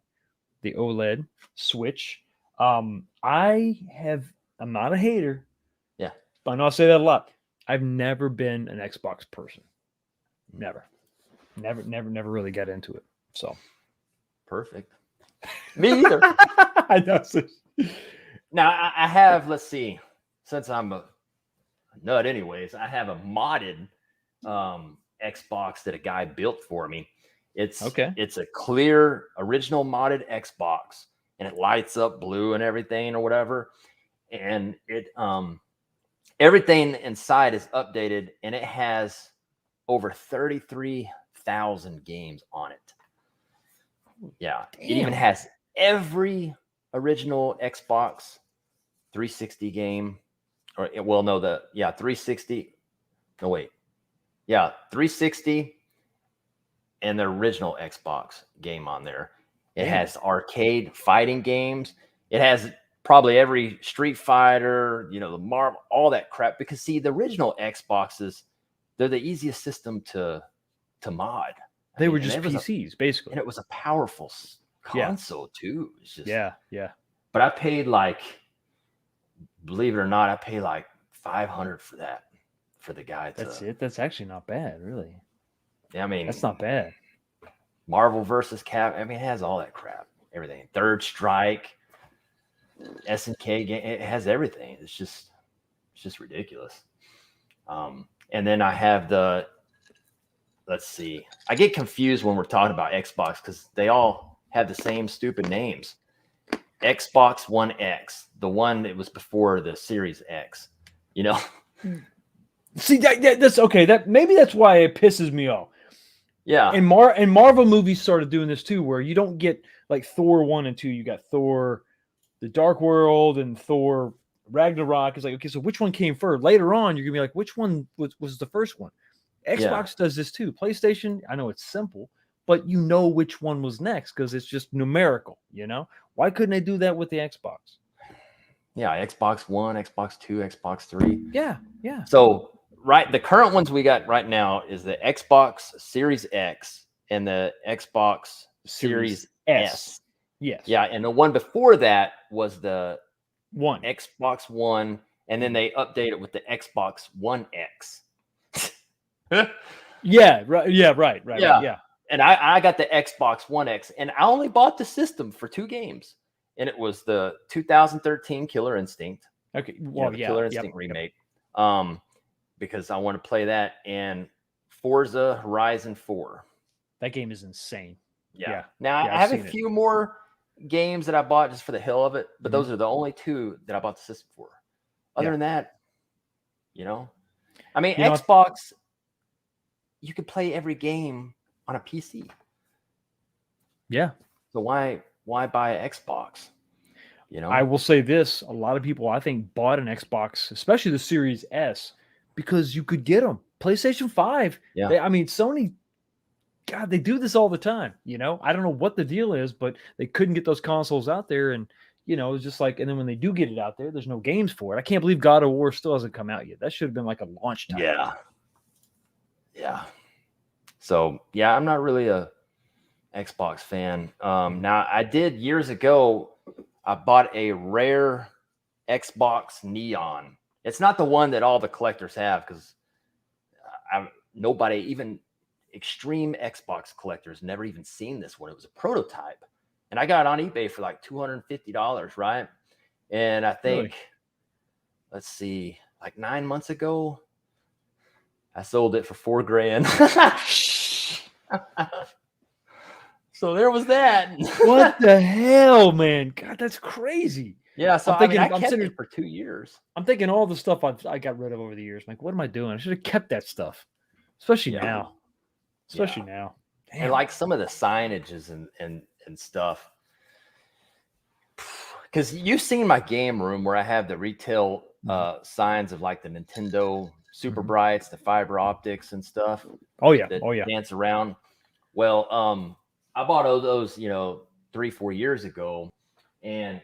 Speaker 3: the OLED Switch. I'm not a hater.
Speaker 2: Yeah.
Speaker 3: I know I say that a lot. I've never been an Xbox person. Never really got into it. So
Speaker 2: perfect. Me either.
Speaker 3: I know.
Speaker 2: Now I have, let's see, since I'm a nut anyways, I have a modded Xbox that a guy built for me. It's a clear original modded Xbox, and it lights up blue and everything or whatever. And it everything inside is updated, and it has over 33,000 games on it. Yeah. Damn. It even has every original Xbox 360 game, 360. No, wait. Yeah, 360 and the original Xbox game on there. It has arcade fighting games. It has probably every Street Fighter, the Marvel, all that crap. Because see, the original Xboxes, they're the easiest system to mod.
Speaker 3: They were just PCs, basically.
Speaker 2: And it was a powerful console too. It's just,
Speaker 3: yeah.
Speaker 2: But I paid believe it or not, I paid like $500 for that, for the guy.
Speaker 3: That's it. That's actually not bad, really.
Speaker 2: Yeah, I mean,
Speaker 3: that's not bad.
Speaker 2: Marvel versus Cap. I mean, it has all that crap. Everything. Third Strike, SNK game. It has everything. It's just ridiculous. And then I have let's see. I get confused when we're talking about Xbox because they all have the same stupid names. Xbox One X, the one that was before the Series X.
Speaker 3: See, that's okay. Maybe that's why it pisses me off.
Speaker 2: Yeah.
Speaker 3: And Marvel movies started doing this too, where you don't get like Thor 1 and 2. You got Thor, the Dark World, and Thor Ragnarok. It's like, okay, so which one came first? Later on, you're gonna be like, which one was the first one? Xbox does this too. PlayStation, I know it's simple, but you know which one was next because it's just numerical. Why couldn't they do that with the Xbox?
Speaker 2: Yeah, Xbox One, Xbox 2, Xbox 3.
Speaker 3: Yeah.
Speaker 2: So, the current ones we got right now is the Xbox Series X and the Xbox Series S.
Speaker 3: Yes.
Speaker 2: Yeah, and the one before that was the
Speaker 3: One.
Speaker 2: Xbox One, and then they update it with the Xbox One X.
Speaker 3: Yeah, right. Yeah, right. Yeah.
Speaker 2: And I got the Xbox One X, and I only bought the system for 2 games. And it was the 2013 Killer Instinct,
Speaker 3: Okay.
Speaker 2: You know,
Speaker 3: Well,
Speaker 2: the
Speaker 3: yeah.
Speaker 2: Killer
Speaker 3: Yep,
Speaker 2: Instinct
Speaker 3: yep.
Speaker 2: remake. Because I want to play that and Forza Horizon 4.
Speaker 3: That game is insane.
Speaker 2: Yeah.
Speaker 3: Yeah.
Speaker 2: Now
Speaker 3: Yeah,
Speaker 2: I
Speaker 3: I've
Speaker 2: have a
Speaker 3: seen it.
Speaker 2: few more games that I bought just for the hell of it, but
Speaker 3: Mhm.
Speaker 2: those are the only 2 that I bought the system for. Other
Speaker 3: Yeah.
Speaker 2: than that, you know, I mean,
Speaker 3: You know,
Speaker 2: Xbox, you can play every game on a PC.
Speaker 3: yeah.
Speaker 2: So why buy an Xbox? You know,
Speaker 3: I will say this: a lot of people, I think, bought an Xbox, especially the Series S, because you could get them. PlayStation 5.
Speaker 2: Yeah.
Speaker 3: I mean, Sony. God, they do this all the time. You know, I don't know what the deal is, but they couldn't get those consoles out there, and you know, it's just like, and then when they do get it out there, there's no games for it. I can't believe God of War still hasn't come out yet. That should have been like a launch title.
Speaker 2: Yeah. Yeah. So yeah, I'm not really a Xbox fan. Now I did years ago. I bought a rare Xbox Neon. It's not the one that all the collectors have because nobody, even extreme Xbox collectors, never even seen this one. It was a prototype, and I got it on eBay for like $250, right? And I think,
Speaker 3: Really?
Speaker 2: let's see, like 9 months ago, I sold it for $4,000. So there was that.
Speaker 3: What the hell, man? God, that's crazy.
Speaker 2: Yeah, so
Speaker 3: I'm thinking,
Speaker 2: I
Speaker 3: I'm
Speaker 2: kept
Speaker 3: sitting-
Speaker 2: it for 2 years.
Speaker 3: I'm thinking all the stuff I got rid of over the years. I'm like, what am I doing? I should have kept that stuff, especially
Speaker 2: Yeah.
Speaker 3: now. Especially now.
Speaker 2: And
Speaker 3: Damn.
Speaker 2: like some of the signages and stuff. Because you've seen my game room where I have the retail signs of like the Nintendo Super Brights, the fiber optics and stuff
Speaker 3: Oh yeah.
Speaker 2: that
Speaker 3: Oh yeah.
Speaker 2: dance around. Well, I bought all those, 3-4 years ago, and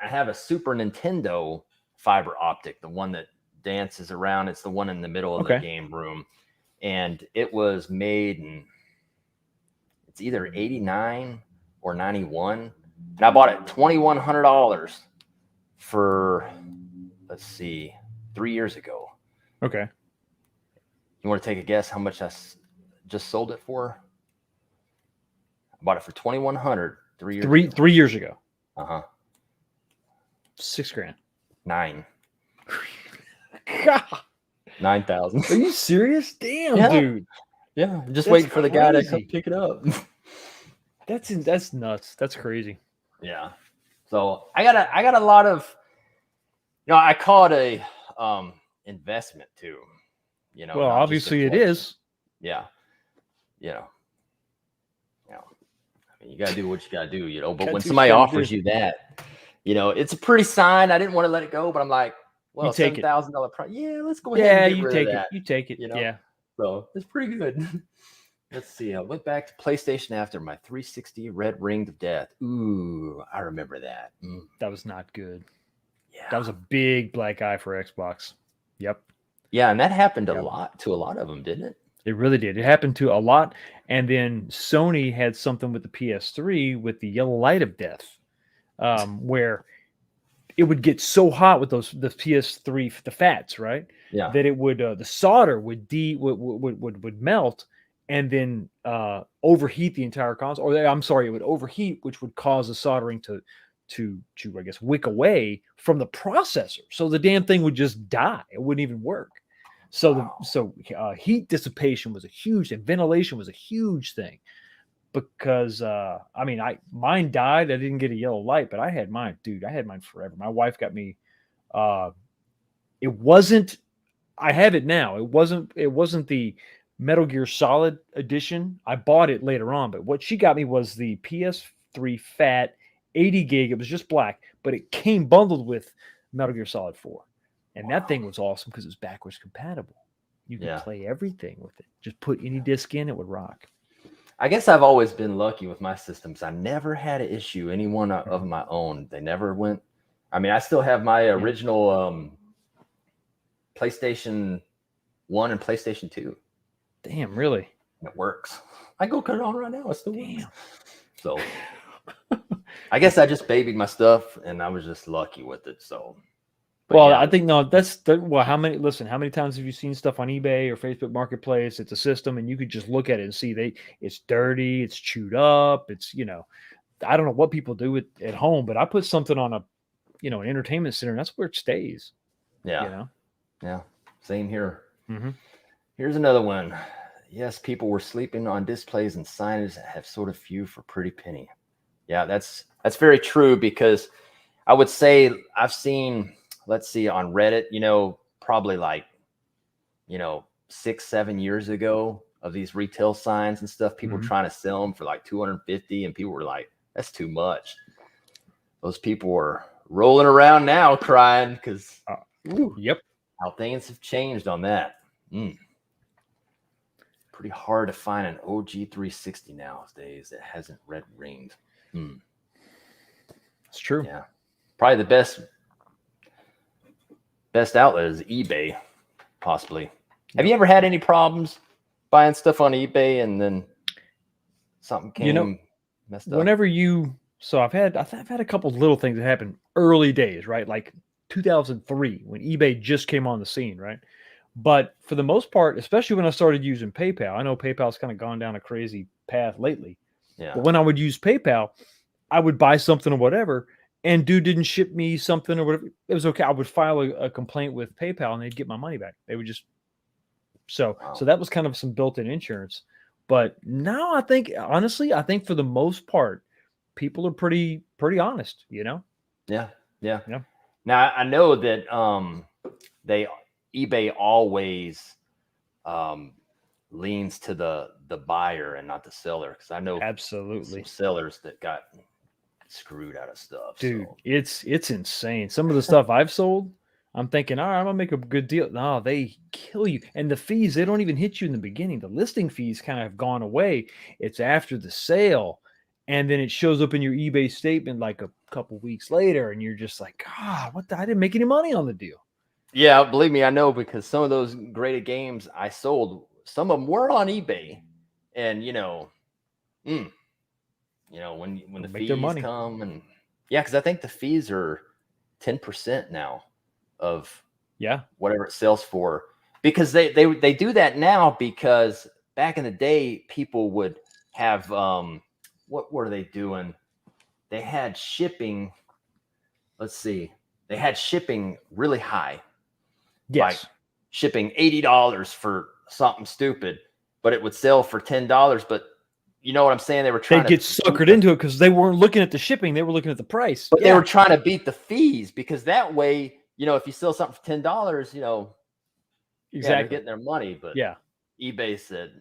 Speaker 2: I have a Super Nintendo fiber optic, the one that dances around. It's the one in the middle of the
Speaker 3: Okay.
Speaker 2: game room, and it was made in, it's either 89 or 91, and I bought it $2,100 for, let's see, 3 years ago.
Speaker 3: Okay.
Speaker 2: You want to take a guess how much I just sold it for? I bought it for $2,100 3 years ago.
Speaker 3: 3 years ago.
Speaker 2: Uh-huh.
Speaker 3: $6,000.
Speaker 2: 9.
Speaker 3: God,
Speaker 2: 9,000.
Speaker 3: are you serious? Damn,
Speaker 2: Yeah.
Speaker 3: dude.
Speaker 2: Yeah, just
Speaker 3: That's
Speaker 2: waiting for the guy to come
Speaker 3: crazy.
Speaker 2: pick it up.
Speaker 3: That's nuts. That's crazy.
Speaker 2: Yeah. So I got a lot of, I call it a investment too.
Speaker 3: Well,
Speaker 2: not just a
Speaker 3: obviously it
Speaker 2: collection.
Speaker 3: is.
Speaker 2: Yeah. I mean, you gotta do what you gotta do, but
Speaker 3: Gotta
Speaker 2: when
Speaker 3: do
Speaker 2: somebody
Speaker 3: what you gotta
Speaker 2: offers
Speaker 3: do.
Speaker 2: you that, it's a pretty sign. I didn't want to let it go, but I'm like, well,
Speaker 3: You take it.
Speaker 2: $7,000 price. Yeah, let's go ahead
Speaker 3: Yeah,
Speaker 2: and get
Speaker 3: you
Speaker 2: rid
Speaker 3: take
Speaker 2: of
Speaker 3: it.
Speaker 2: that.
Speaker 3: You take it.
Speaker 2: you know?
Speaker 3: Yeah.
Speaker 2: So it's pretty good. Let's see. I went back to PlayStation after my 360 Red Ring of Death. Ooh, I remember that.
Speaker 3: That was not good.
Speaker 2: Yeah.
Speaker 3: That was a big black eye for Xbox. Yep.
Speaker 2: Yeah, and that happened
Speaker 3: Yep.
Speaker 2: a lot of them, didn't it?
Speaker 3: It really did. It happened to a lot. And then Sony had something with the PS3 with the yellow light of death, where it would get so hot with the PS3, the fats, right?
Speaker 2: Yeah.
Speaker 3: That it would the solder would melt and then overheat the entire console. Or I'm sorry, it would overheat, which would cause the soldering to I guess wick away from the processor. So the damn thing would just die. It wouldn't even work. So heat dissipation was a huge thing. Ventilation was a huge thing because mine died. I didn't get a yellow light, but I had mine, dude. I had mine forever. My wife got me. It wasn't. I have it now. It wasn't the Metal Gear Solid edition. I bought it later on, but what she got me was the PS3 Fat 80 gig. It was just black, but it came bundled with Metal Gear Solid 4. And that thing was awesome because it was backwards compatible. You could play everything with it. Just put any disc in, it would rock.
Speaker 2: I guess I've always been lucky with my systems. I never had an issue, any one of my own. They never went. I mean, I still have my original PlayStation 1 and PlayStation 2.
Speaker 3: Damn, really?
Speaker 2: It works. I go cut it on right now. It still works. So I guess I just babied my stuff and I was just lucky with it. So. But
Speaker 3: well,
Speaker 2: yeah.
Speaker 3: I think how many times have you seen stuff on eBay or Facebook Marketplace? It's a system and you could just look at it and see it's dirty, it's chewed up, it's I don't know what people do at home, but I put something on an entertainment center, and that's where it stays.
Speaker 2: Yeah. Yeah. Same here.
Speaker 3: Mhm.
Speaker 2: Here's another one. Yes, people were sleeping on displays and signage that have sold a few for pretty penny. Yeah, that's very true, because I would say I've seen, let's see, on Reddit, probably like, 6-7 years ago, of these retail signs and stuff, people
Speaker 3: Mhm.
Speaker 2: trying to sell them for like 250, and people were like, that's too much. Those people were rolling around now crying because
Speaker 3: Yep.
Speaker 2: how things have changed on that. Pretty hard to find an OG 360 nowadays that hasn't red ringed.
Speaker 3: It's true.
Speaker 2: Yeah, probably the best outlet is eBay, possibly. Have you ever had any problems buying stuff on eBay and then something came messed up?
Speaker 3: Whenever so I've had a couple little things that happened early days, right? Like 2003 when eBay just came on the scene, right? But for the most part, especially when I started using PayPal, I know PayPal's kind of gone down a crazy path lately.
Speaker 2: Yeah.
Speaker 3: But when I would use PayPal, I would buy something or whatever, and dude didn't ship me something or whatever. It was okay. I would file a complaint with PayPal, and they'd get my money back. They would just so that was kind of some built-in insurance. But now I think, honestly, for the most part, people are pretty honest,
Speaker 2: Yeah.
Speaker 3: Yeah.
Speaker 2: Now I know that eBay always leans to the buyer and not the seller, because I know
Speaker 3: Absolutely.
Speaker 2: some sellers that got screwed out of stuff.
Speaker 3: Dude,
Speaker 2: so.
Speaker 3: it's insane. Some of the stuff I've sold, I'm thinking, all right, I'm gonna make a good deal. No, they kill you. And the fees, they don't even hit you in the beginning. The listing fees kind of have gone away. It's after the sale. And then it shows up in your eBay statement like a couple weeks later, and you're just like, God, I didn't make any money on the deal.
Speaker 2: Yeah, believe me, I know, because some of those graded games I sold, some of them were on eBay, and when the
Speaker 3: Make their
Speaker 2: fees
Speaker 3: money.
Speaker 2: come, and because I think the fees are 10% now of whatever it sells for, because they do that now, because back in the day people would have what were they doing? They had shipping. Let's see, they had shipping really high.
Speaker 3: Yes.
Speaker 2: Like shipping $80 for something stupid, but it would sell for $10. But you know what I'm saying? They were trying
Speaker 3: to get suckered into it because they weren't looking at the shipping; they were looking at the price.
Speaker 2: But they were trying to beat the fees, because that way, if you sell something for $10,
Speaker 3: exactly,
Speaker 2: they're getting their money. But
Speaker 3: yeah,
Speaker 2: eBay said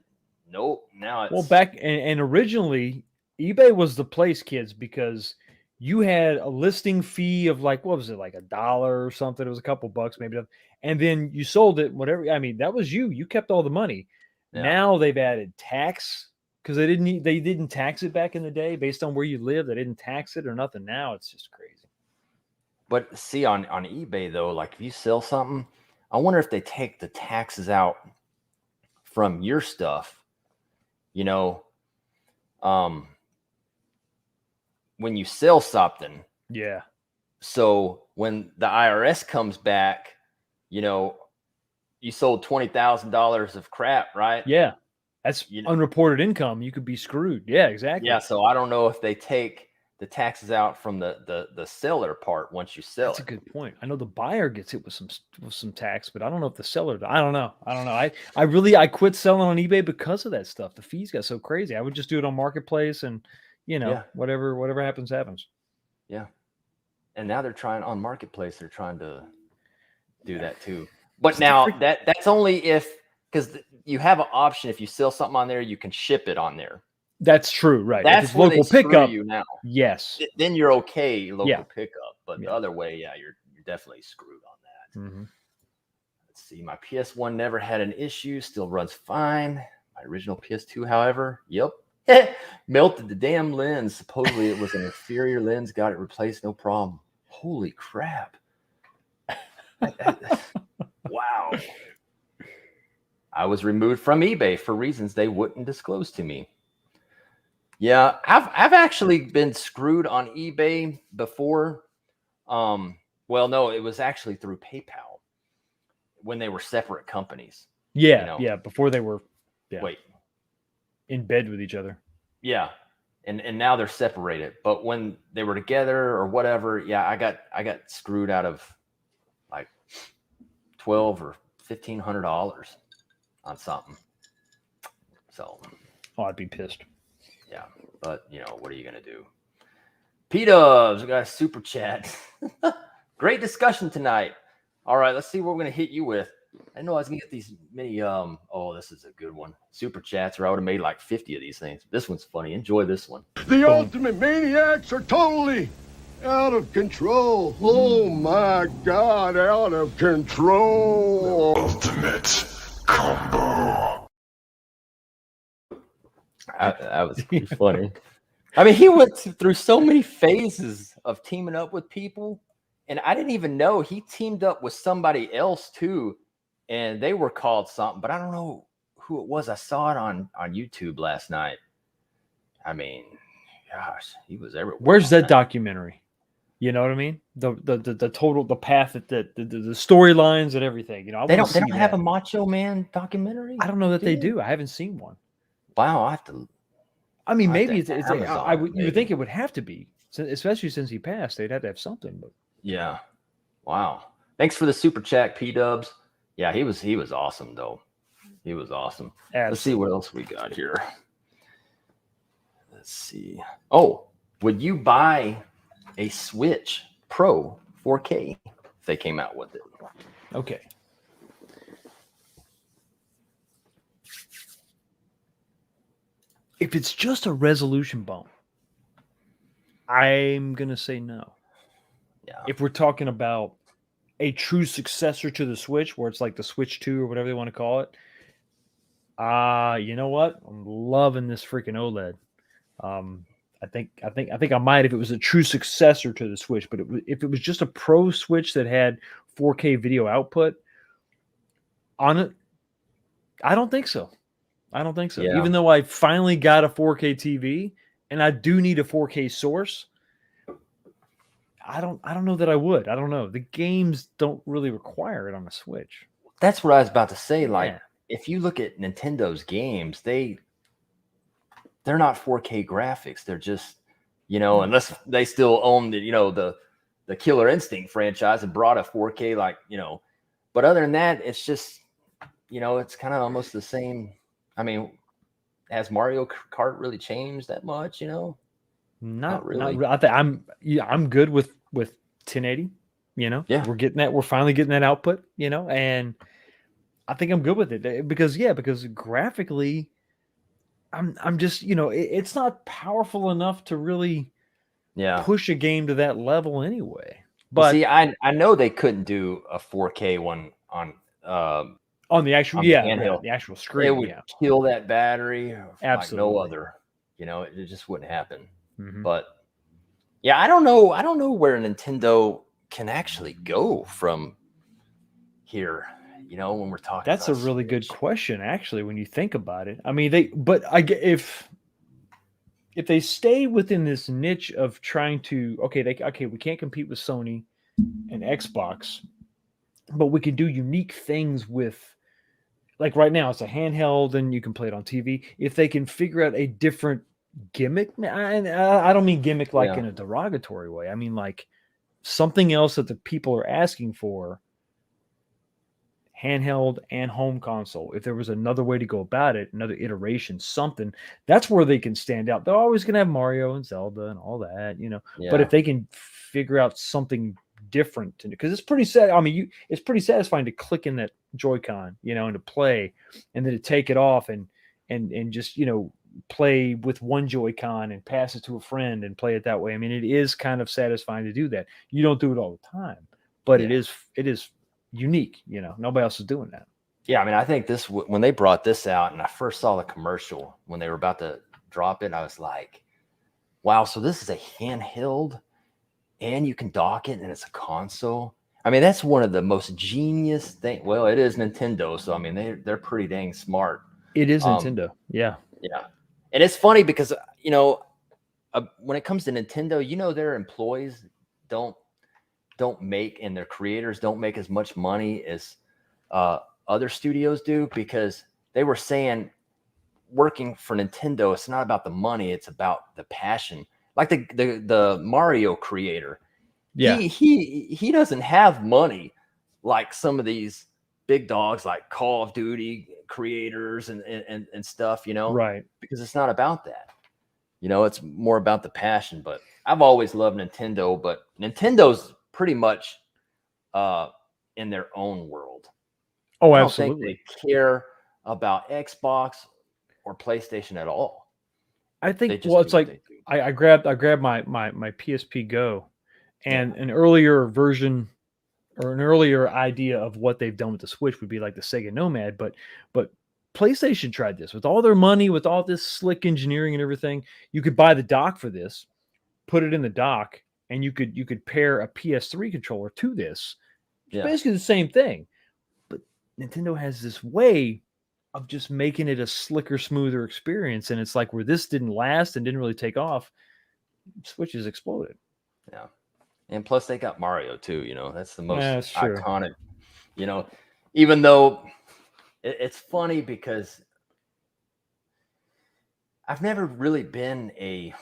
Speaker 2: nope. Now it's
Speaker 3: back and originally eBay was the place, kids, because you had a listing fee of like, what was it, like $1 or something? It was a couple bucks, maybe. And then you sold it, whatever. I mean, that was you kept all the money.
Speaker 2: Yeah.
Speaker 3: Now they've added tax, because they didn't tax it back in the day based on where you live. They didn't tax it or nothing. Now it's just crazy.
Speaker 2: But see, on eBay though, like if you sell something, I wonder if they take the taxes out from your stuff, when you sell something.
Speaker 3: Yeah.
Speaker 2: So when the IRS comes back, you sold $20,000 of crap, right?
Speaker 3: Yeah. That's unreported income. You could be screwed. Yeah, exactly.
Speaker 2: Yeah. So I don't know if they take the taxes out from the seller part once you sell
Speaker 3: That's a good point. I know the buyer gets hit with some tax, but I don't know if the seller. I don't know. I quit selling on eBay because of that stuff. The fees got so crazy. I would just do it on Marketplace, and whatever happens.
Speaker 2: Yeah. And now they're trying on Marketplace. They're trying to do that too. But now that's only because you have an option. If you sell something on there, you can ship it on there.
Speaker 3: That's true, right?
Speaker 2: That's
Speaker 3: if it's local pickup.
Speaker 2: You now,
Speaker 3: yes,
Speaker 2: then you're okay. Local pickup, but the other way, you're definitely screwed on that.
Speaker 3: Mm-hmm.
Speaker 2: Let's see. My PS1 never had an issue. Still runs fine. My original PS2, however, melted the damn lens. Supposedly it was an inferior lens. Got it replaced, no problem. Holy crap! Wow. I was removed from eBay for reasons they wouldn't disclose to me. Yeah, I've actually been screwed on eBay before. Well, no, it was actually through PayPal when they were separate companies.
Speaker 3: Yeah, before they were
Speaker 2: wait,
Speaker 3: in bed with each other.
Speaker 2: Yeah. and now they're separated. But when they were together or whatever, yeah, I got screwed out of like $1,200 or $1,500 on something. So,
Speaker 3: I'd be pissed.
Speaker 2: yeah, but what are you gonna do? P-Dubs, we got a super chat. Great discussion tonight. All right, let's see what we're gonna hit you with. I didn't know I was gonna get these many. This is a good one. Super chats, or I would have made like 50 of these things. This one's funny. Enjoy this one.
Speaker 5: The ultimate maniacs are totally out of control. Oh my God, out of control.
Speaker 4: Ultimate combo.
Speaker 2: That was pretty funny. I mean, he went through so many phases of teaming up with people, and I didn't even know he teamed up with somebody else too, and they were called something, but I don't know who it was. I saw it on YouTube last night. I mean, gosh, he was everywhere.
Speaker 3: Where's that documentary? You know what I mean? The total, the path, that the storylines and everything.
Speaker 2: They don't have a Macho Man documentary.
Speaker 3: I don't know that they do. I haven't seen one.
Speaker 2: Wow, I have to.
Speaker 3: I mean,
Speaker 2: I
Speaker 3: maybe
Speaker 2: think
Speaker 3: it's
Speaker 2: Amazon,
Speaker 3: you would think it would have to be, especially since he passed. They'd have to have something. But
Speaker 2: Yeah. Wow. Thanks for the super chat, P-Dubs. Yeah, he was awesome though. He was awesome. Let's see what else we got here. Let's see. Oh, would you buy a Switch Pro 4K if they came out with it?
Speaker 3: okay. If it's just a resolution bump, I'm gonna say no.
Speaker 2: Yeah.
Speaker 3: If we're talking about a true successor to the Switch, where it's like the Switch 2 or whatever they want to call it, you know what? I'm loving this freaking OLED. I think I might if it was a true successor to the Switch, but if it was just a Pro Switch that had 4K video output on it, I don't think so.
Speaker 2: Yeah.
Speaker 3: Even though I finally got a 4K TV and I do need a 4K source, I don't know that I would. I don't know. The games don't really require it on a Switch.
Speaker 2: That's what I was about to say. Like,
Speaker 3: Yeah.
Speaker 2: if you look at Nintendo's games, they're not 4K graphics. They're just, unless they still own the Killer Instinct franchise and brought a 4K, but other than that, it's just, it's kind of almost the same. I mean, has Mario Kart really changed that much? Not really.
Speaker 3: I'm good with 1080.
Speaker 2: Yeah.
Speaker 3: We're finally getting that output. And I think I'm good with it because graphically, I'm just it's not powerful enough to really push a game to that level anyway. But
Speaker 2: see, I know they couldn't do a 4K one on
Speaker 3: the actual
Speaker 2: handheld.
Speaker 3: the actual screen.
Speaker 2: It would kill that battery
Speaker 3: Absolutely.
Speaker 2: like no other. It just wouldn't happen.
Speaker 3: Mhm.
Speaker 2: But yeah, I don't know where Nintendo can actually go from here. When we're talking,
Speaker 3: That's a
Speaker 2: about
Speaker 3: really good
Speaker 2: Switch.
Speaker 3: question, actually, when you think about it. I mean, if they stay within this niche of trying to, we can't compete with Sony and Xbox, but we can do unique things with, like right now, it's a handheld and you can play it on TV. If they can figure out a different gimmick, and I don't mean gimmick like in a derogatory way. I mean like something else that the people are asking for. Handheld and home console. If there was another way to go about it, another iteration, something, that's where they can stand out. They're always going to have Mario and Zelda and all that, But if they can figure out something different, because it's pretty sad. I mean, it's pretty satisfying to click in that Joy-Con, and to play, and then to take it off and just play with one Joy-Con and pass it to a friend and play it that way. I mean, it is kind of satisfying to do that. You don't do it all the time, but it is unique. Nobody else is doing that.
Speaker 2: Yeah, I mean, I think when they brought this out and I first saw the commercial when they were about to drop it, I was like, wow, so this is a handheld and you can dock it and it's a console. I mean, that's one of the most genius things. Well, it is Nintendo, so I mean, they're pretty dang smart.
Speaker 3: It is Nintendo. Yeah.
Speaker 2: And it's funny because, when it comes to Nintendo, their employees don't make, and their creators don't make as much money as other studios do, because they were saying working for Nintendo, it's not about the money, it's about the passion. Like the Mario creator.
Speaker 3: Yeah.
Speaker 2: He doesn't have money like some of these big dogs like Call of Duty creators and stuff,
Speaker 3: Right.
Speaker 2: because it's not about that. It's more about the passion. But I've always loved Nintendo, but Nintendo's pretty much in their own world.
Speaker 3: Oh,
Speaker 2: I don't
Speaker 3: absolutely.
Speaker 2: think they care about Xbox or PlayStation at all.
Speaker 3: I
Speaker 2: They
Speaker 3: think,
Speaker 2: just
Speaker 3: well,
Speaker 2: do
Speaker 3: it's
Speaker 2: what
Speaker 3: like
Speaker 2: they do.
Speaker 3: I grabbed my PSP Go, and an earlier version or an earlier idea of what they've done with the Switch would be like the Sega Nomad, but PlayStation tried this with all their money, with all this slick engineering and everything. You could buy the dock for this, put it in the dock, and you could pair a PS3 controller to this. It's
Speaker 2: Yeah.
Speaker 3: basically the same thing. But Nintendo has this way of just making it a slicker, smoother experience. And it's like where this didn't last and didn't really take off, Switch has exploded.
Speaker 2: Yeah. And plus they got Mario too, that's the most
Speaker 3: That's true.
Speaker 2: iconic, even though it's funny because I've never really been I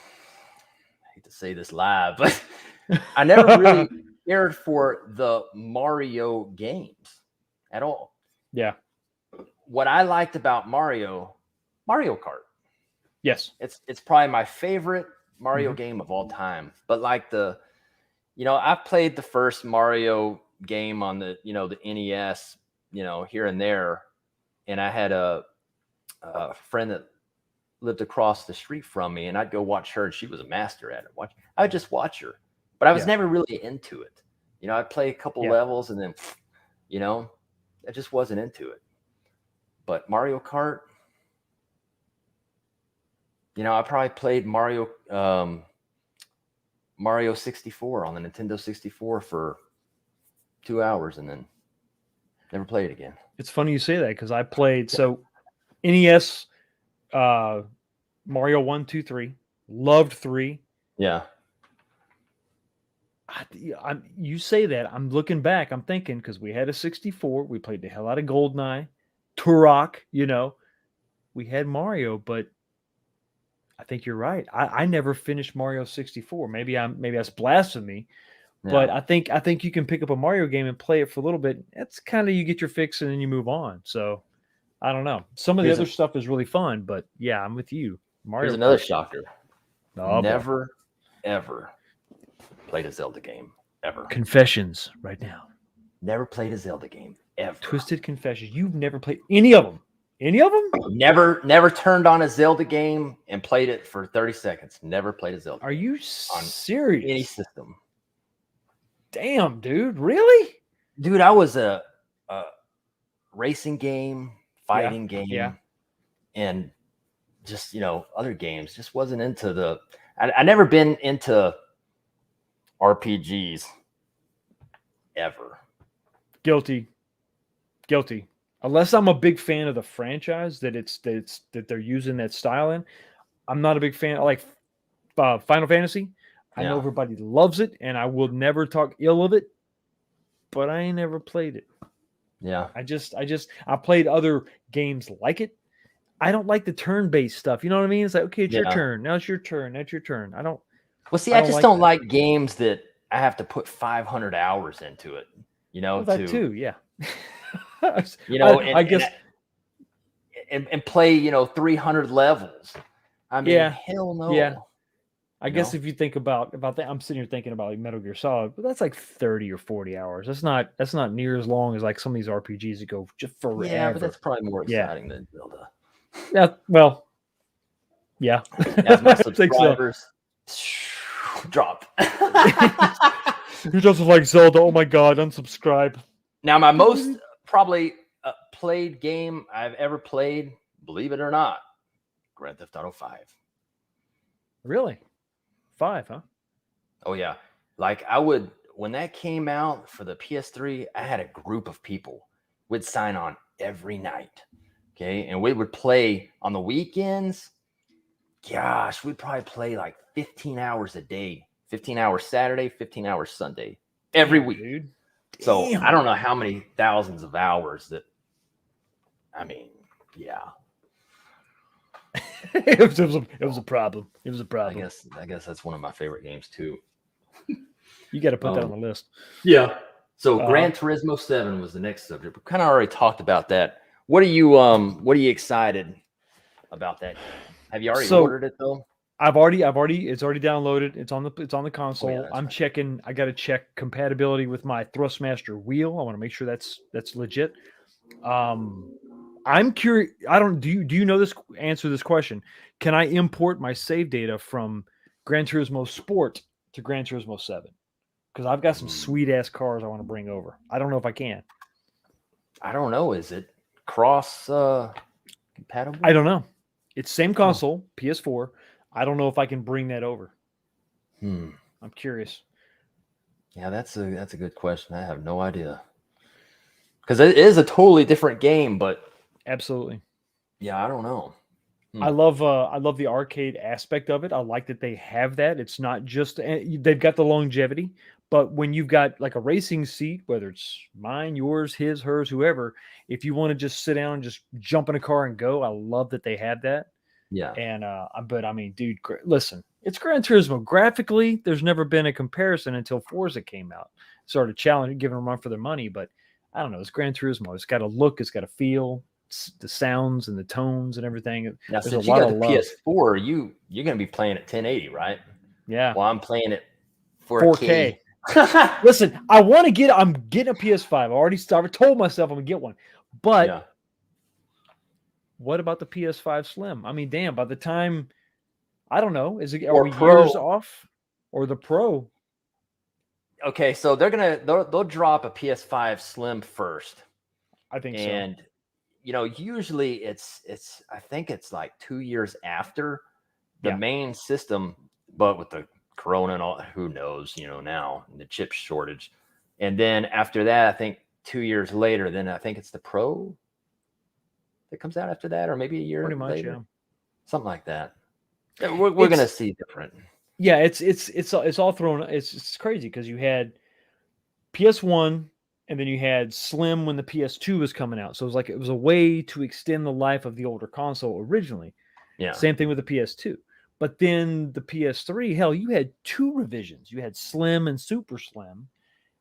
Speaker 2: hate to say this live, but I never really cared for the Mario games at all.
Speaker 3: Yeah.
Speaker 2: What I liked about Mario Kart.
Speaker 3: Yes.
Speaker 2: It's probably my favorite Mario
Speaker 3: Mm-hmm.
Speaker 2: game of all time. But like I've played the first Mario game on the NES, here and there, and I had a friend that lived across the street from me, and I'd go watch her, and she was a master at it. I would just watch her, but I was never really into it. I'd play a couple levels, and then, I just wasn't into it. But Mario Kart, I probably played Mario 64 on the Nintendo 64 for 2 hours and then never played it again.
Speaker 3: It's funny you say that because I played NES Mario 1, 2, 3. Loved 3.
Speaker 2: Yeah.
Speaker 3: You say that. I'm looking back. I'm thinking because we had a 64. We played the hell out of GoldenEye, Turok, we had Mario, but I think you're right. I never finished Mario 64. Maybe that's blasphemy, but I think you can pick up a Mario game and play it for a little bit. That's kind of, you get your fix and then you move on. So I don't know. Some of the other stuff is really fun, but yeah, I'm with you. Mario.
Speaker 2: Here's another shocker.
Speaker 3: Oh,
Speaker 2: never, ever played a Zelda game ever.
Speaker 3: Confessions right now.
Speaker 2: Never played a Zelda game ever.
Speaker 3: Twisted confessions. You've never played any of them. Any of them?
Speaker 2: Never turned on a Zelda game and played it for 30 seconds. Never played a Zelda.
Speaker 3: Are you serious?
Speaker 2: Any system.
Speaker 3: Damn, dude. Really?
Speaker 2: Dude, I was a racing game, fighting game, and just, other games. Just wasn't into I never been into RPGs ever.
Speaker 3: Guilty. Unless I'm a big fan of the franchise that they're using that style in. I'm not a big fan. I like Final Fantasy. I know everybody loves it, and I will never talk ill of it, but I ain't never played it.
Speaker 2: Yeah.
Speaker 3: I played other games like it. I don't like the turn-based stuff. You know what I mean? It's like, okay, it's your turn. Now it's your turn. That's your turn. I don't.
Speaker 2: Well, see, I just don't like games that I have to put 500 hours into it.
Speaker 3: That too, yeah.
Speaker 2: I
Speaker 3: guess,
Speaker 2: and play 300 levels. I mean, hell no.
Speaker 3: Yeah. I guess if you think about that, I'm sitting here thinking about like Metal Gear Solid, but that's like 30 or 40 hours. That's not near as long as like some of these RPGs that go just forever.
Speaker 2: Yeah, but that's probably more exciting than Zelda.
Speaker 3: Yeah, well, yeah.
Speaker 2: As my subscribers drop.
Speaker 3: Who doesn't like Zelda? Oh my God, unsubscribe.
Speaker 2: Now, my most probably played game I've ever played, believe it or not, Grand Theft Auto 5.
Speaker 3: Really? 5, huh?
Speaker 2: Oh, yeah. Like when that came out for the PS3, I had a group of people. We'd sign on every night. Okay. And we would play on the weekends. Gosh, we'd probably play like 15 hours a day. 15 hours Saturday, 15 hours Sunday. Every week.
Speaker 3: Dude.
Speaker 2: So I don't know how many thousands of hours that. I mean, yeah.
Speaker 3: It was a problem. It was a
Speaker 2: I
Speaker 3: problem.
Speaker 2: guess that's one of my favorite games too.
Speaker 3: You got to put that on the list.
Speaker 2: Yeah. So
Speaker 3: Uh-huh.
Speaker 2: Gran Turismo 7 was the next subject. We kind of already talked about that. What are you excited about that? Have you already
Speaker 3: So-
Speaker 2: ordered it though?
Speaker 3: It's already downloaded. It's on the console.
Speaker 2: that's
Speaker 3: I'm
Speaker 2: right.
Speaker 3: checking. I got to check compatibility with my Thrustmaster wheel. I want to make sure that's legit. I'm curious. Do you know this answer to this question? Can I import my save data from Gran Turismo Sport to Gran Turismo 7? Because I've got some sweet ass cars I want to bring over. I don't know if I can.
Speaker 2: I don't know. Is it cross compatible?
Speaker 3: I don't know. It's same console, PS4. I don't know if I can bring that over. I'm curious.
Speaker 2: Yeah, that's a good question. I have no idea. Because it is a totally different game, but
Speaker 3: Absolutely.
Speaker 2: yeah, I don't know.
Speaker 3: I love the arcade aspect of it. I like that they have that. It's not just they've got the longevity, but when you've got like a racing seat, whether it's mine, yours, his, hers, whoever, if you want to just sit down and just jump in a car and go, I love that they have that.
Speaker 2: Yeah.
Speaker 3: And but I mean, dude, listen, it's Gran Turismo. Graphically, there's never been a comparison until Forza came out. Sort of challenging, giving them a run for their money, but I don't know. It's Gran Turismo. It's got a look. It's got a feel. The sounds and the tones and everything.
Speaker 2: Now,
Speaker 3: There's
Speaker 2: since
Speaker 3: a
Speaker 2: you
Speaker 3: lot
Speaker 2: got
Speaker 3: of
Speaker 2: the
Speaker 3: love.
Speaker 2: PS4, you're gonna be playing at 1080, right?
Speaker 3: Yeah.
Speaker 2: Well, I'm playing it 4K.
Speaker 3: 4K. Listen, I'm getting a PS5. I already started. Told myself I'm gonna get one. But
Speaker 2: Yeah.
Speaker 3: what about the PS5 Slim? I mean, damn, by the time I don't know, are
Speaker 2: Or
Speaker 3: we
Speaker 2: Pro.
Speaker 3: years off? Or the Pro?
Speaker 2: Okay, so they'll drop a PS5 Slim first,
Speaker 3: I think
Speaker 2: and usually it's I think it's like 2 years after the
Speaker 3: Yeah.
Speaker 2: main system, but with the Corona and all, who knows, now the chip shortage, and then after that, I think 2 years later, then I think it's the Pro that comes out after that, or maybe a
Speaker 3: so.
Speaker 2: year
Speaker 3: Pretty much,
Speaker 2: later,
Speaker 3: yeah.
Speaker 2: something like that. Yeah, we're gonna see different.
Speaker 3: Yeah, it's all thrown. It's crazy because you had PS1 and then you had Slim when the PS2 was coming out. So it was a way to extend the life of the older console originally.
Speaker 2: Yeah.
Speaker 3: Same thing with the PS2. But then the PS3, hell, you had 2 revisions. You had Slim and Super Slim.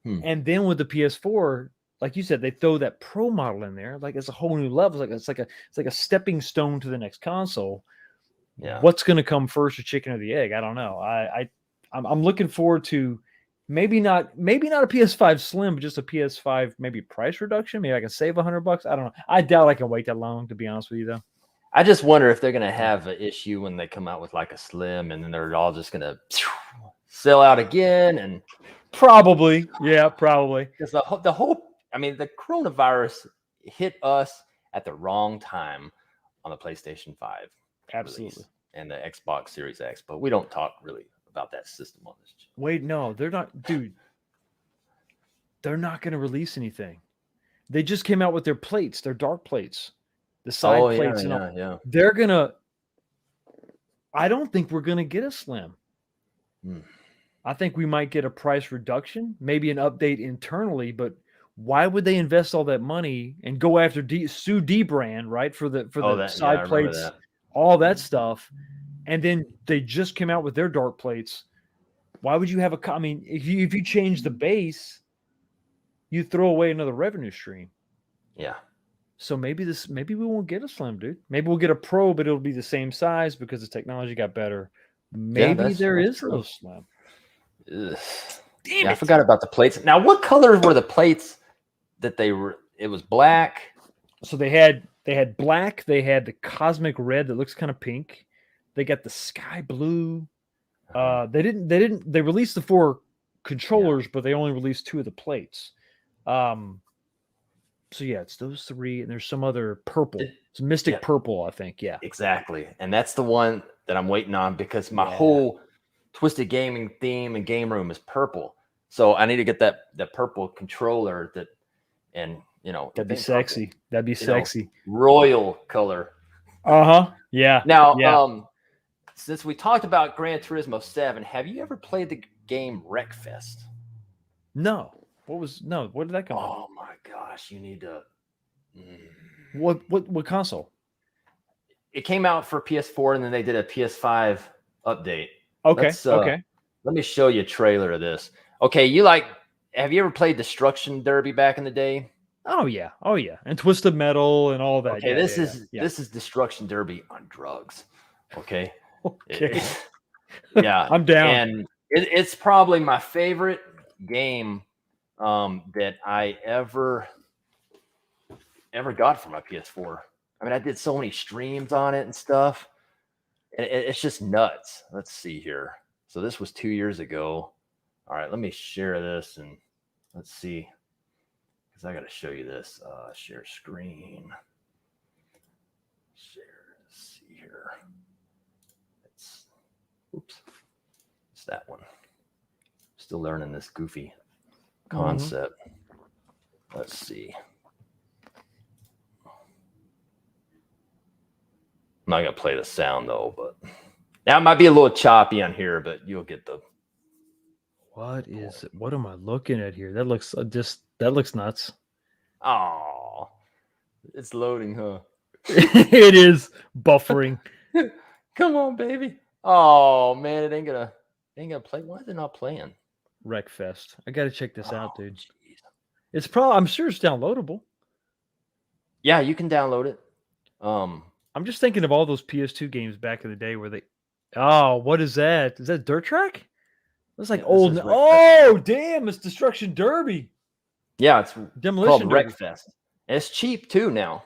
Speaker 3: And then with the PS4, like you said, they throw that Pro model in there. Like it's a whole new level. It's like a stepping stone to the next console.
Speaker 2: Yeah.
Speaker 3: What's going to come first, the chicken or the egg? I don't know. I'm looking forward to maybe not a PS5 Slim, but just a PS5 maybe price reduction. Maybe I can save $100. I don't know. I doubt I can wait that long, to be honest with you, though.
Speaker 2: I just wonder if they're gonna have an issue when they come out with like a Slim, and then they're all just gonna sell out again, and
Speaker 3: Probably, yeah, probably.
Speaker 2: because the coronavirus hit us at the wrong time on the PlayStation 5
Speaker 3: Absolutely.
Speaker 2: release and the Xbox Series X, but we don't talk really about that system on this.
Speaker 3: Wait, no, they're not, dude. They're not going to release anything. They just came out with their plates, their dark plates, the side plates, and all.
Speaker 2: Yeah.
Speaker 3: They're gonna. I don't think we're gonna get a Slim. I think we might get a price reduction, maybe an update internally, but why would they invest all that money and go after Sue D brand, right? For the side plates, all that stuff. And then they just came out with their dark plates. Why would you have if you change the base, you throw away another revenue stream.
Speaker 2: Yeah.
Speaker 3: So maybe we won't get a Slim, dude. Maybe we'll get a Pro, but it'll be the same size because the technology got better. Maybe there is no Slim.
Speaker 2: Ugh. Damn it. I forgot about the plates. Now, what colors were the plates that they were? It was black.
Speaker 3: So they had black. They had the cosmic red that looks kind of pink. They got the sky blue. They released the 4 controllers, but they only released 2 of the plates. So yeah, it's those 3, and there's some other purple. It's Mystic Purple, I think. Yeah,
Speaker 2: exactly. And that's the one that I'm waiting on because my whole Twisted Gaming theme and game room is purple. So I need to get that purple controller that'd
Speaker 3: be sexy.
Speaker 2: Purple,
Speaker 3: that'd be sexy.
Speaker 2: Royal color.
Speaker 3: Yeah.
Speaker 2: Now, since we talked about Gran Turismo 7, have you ever played the game Wreckfest?
Speaker 3: No. Where did that come from?
Speaker 2: Oh my gosh, you need to.
Speaker 3: What console?
Speaker 2: it came out for PS4, and then they did a PS5 update.
Speaker 3: Okay.
Speaker 2: Let's,
Speaker 3: Okay.
Speaker 2: Let me show you a trailer of this. Okay, have you ever played Destruction Derby back in the day?
Speaker 3: Oh yeah. Oh yeah. And Twisted Metal and all that.
Speaker 2: Okay,
Speaker 3: Yeah,
Speaker 2: this
Speaker 3: yeah,
Speaker 2: is
Speaker 3: yeah.
Speaker 2: this is Destruction Derby on drugs. Okay.
Speaker 3: Okay.
Speaker 2: Yeah.
Speaker 3: I'm down.
Speaker 2: And it's probably my favorite game that I ever got for my PS4. I mean, I did so many streams on it and stuff. And it's just nuts. Let's see here. So this was 2 years ago. All right, let me share this and let's see. Because I got to show you this. Share screen. Share. Let's see here. Oops. It's that one. Still learning this goofy concept. Let's see. I'm not going to play the sound though, but now it might be a little choppy on here, but you'll get the.
Speaker 3: What is it? What am I looking at here? That looks that looks nuts.
Speaker 2: Oh, it's loading, huh?
Speaker 3: It is buffering.
Speaker 2: Come on, baby. Oh man, it ain't gonna play. Why is it not playing?
Speaker 3: Wreckfest. I gotta check this out, dude.
Speaker 2: Geez.
Speaker 3: It's probably I'm sure it's downloadable.
Speaker 2: Yeah, you can download it.
Speaker 3: I'm just thinking of all those PS2 games back in the day where they oh, what is that? Is that Dirt Track? That's like
Speaker 2: Yeah, this
Speaker 3: old.
Speaker 2: is Wreckfest.
Speaker 3: Oh, damn! It's Destruction Derby,
Speaker 2: Yeah, it's
Speaker 3: Demolition
Speaker 2: called
Speaker 3: Derby.
Speaker 2: Wreckfest. And it's cheap too now.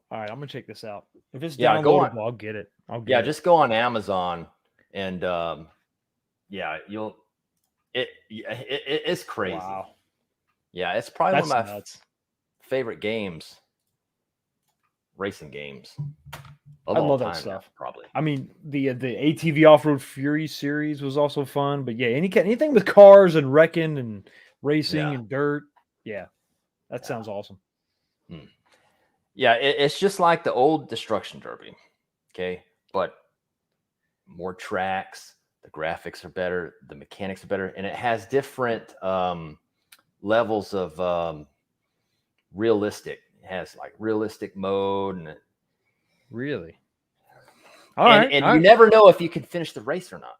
Speaker 3: All right, I'm gonna check this out. If it's
Speaker 2: Yeah, go on.
Speaker 3: downloadable, I'll get it. I'll get
Speaker 2: Yeah,
Speaker 3: it.
Speaker 2: just go on Amazon and yeah, it's crazy.
Speaker 3: Wow,
Speaker 2: Yeah, it's probably
Speaker 3: that's
Speaker 2: one of my
Speaker 3: nuts.
Speaker 2: favorite games, racing games. Of
Speaker 3: I
Speaker 2: all
Speaker 3: love that
Speaker 2: time now,
Speaker 3: stuff.
Speaker 2: probably.
Speaker 3: I mean, the ATV Off Road Fury series was also fun, but yeah, anything with cars and wrecking and racing
Speaker 2: Yeah.
Speaker 3: and dirt, yeah, that sounds awesome.
Speaker 2: Yeah, it's just like the old Destruction Derby, okay? But more tracks, the graphics are better, the mechanics are better, and it has different levels of realistic. It has like realistic mode, and
Speaker 3: Really? All right.
Speaker 2: you never know if you can finish the race or not,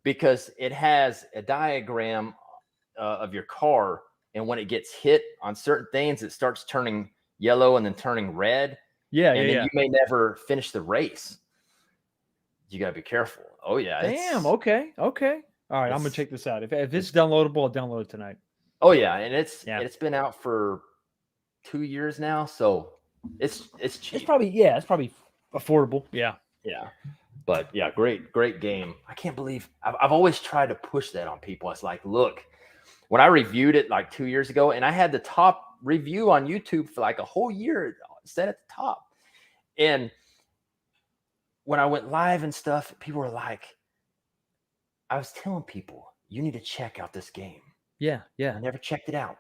Speaker 2: because it has a diagram of your car, and when it gets hit on certain things, it starts turning yellow and then turning red.
Speaker 3: Yeah,
Speaker 2: and
Speaker 3: yeah,
Speaker 2: then
Speaker 3: yeah.
Speaker 2: you may never finish the race. You gotta be careful. Oh yeah.
Speaker 3: Damn. Okay. Okay. All right. I'm gonna
Speaker 2: it's-
Speaker 3: check this out. If it's downloadable, I'll download it tonight.
Speaker 2: Oh yeah, and it's
Speaker 3: Yeah.
Speaker 2: been out for 2 years now, so it's cheap.
Speaker 3: It's probably affordable. Yeah.
Speaker 2: Yeah, but yeah, great game. I can't believe I've always tried to push that on people. It's like, look, when I reviewed it like 2 years ago, and I had the top review on YouTube for like a whole year, set at the top, and when I went live and stuff, people were like, I was telling people, you need to check out this game.
Speaker 3: Yeah.
Speaker 2: I
Speaker 3: Yeah.
Speaker 2: never checked it out.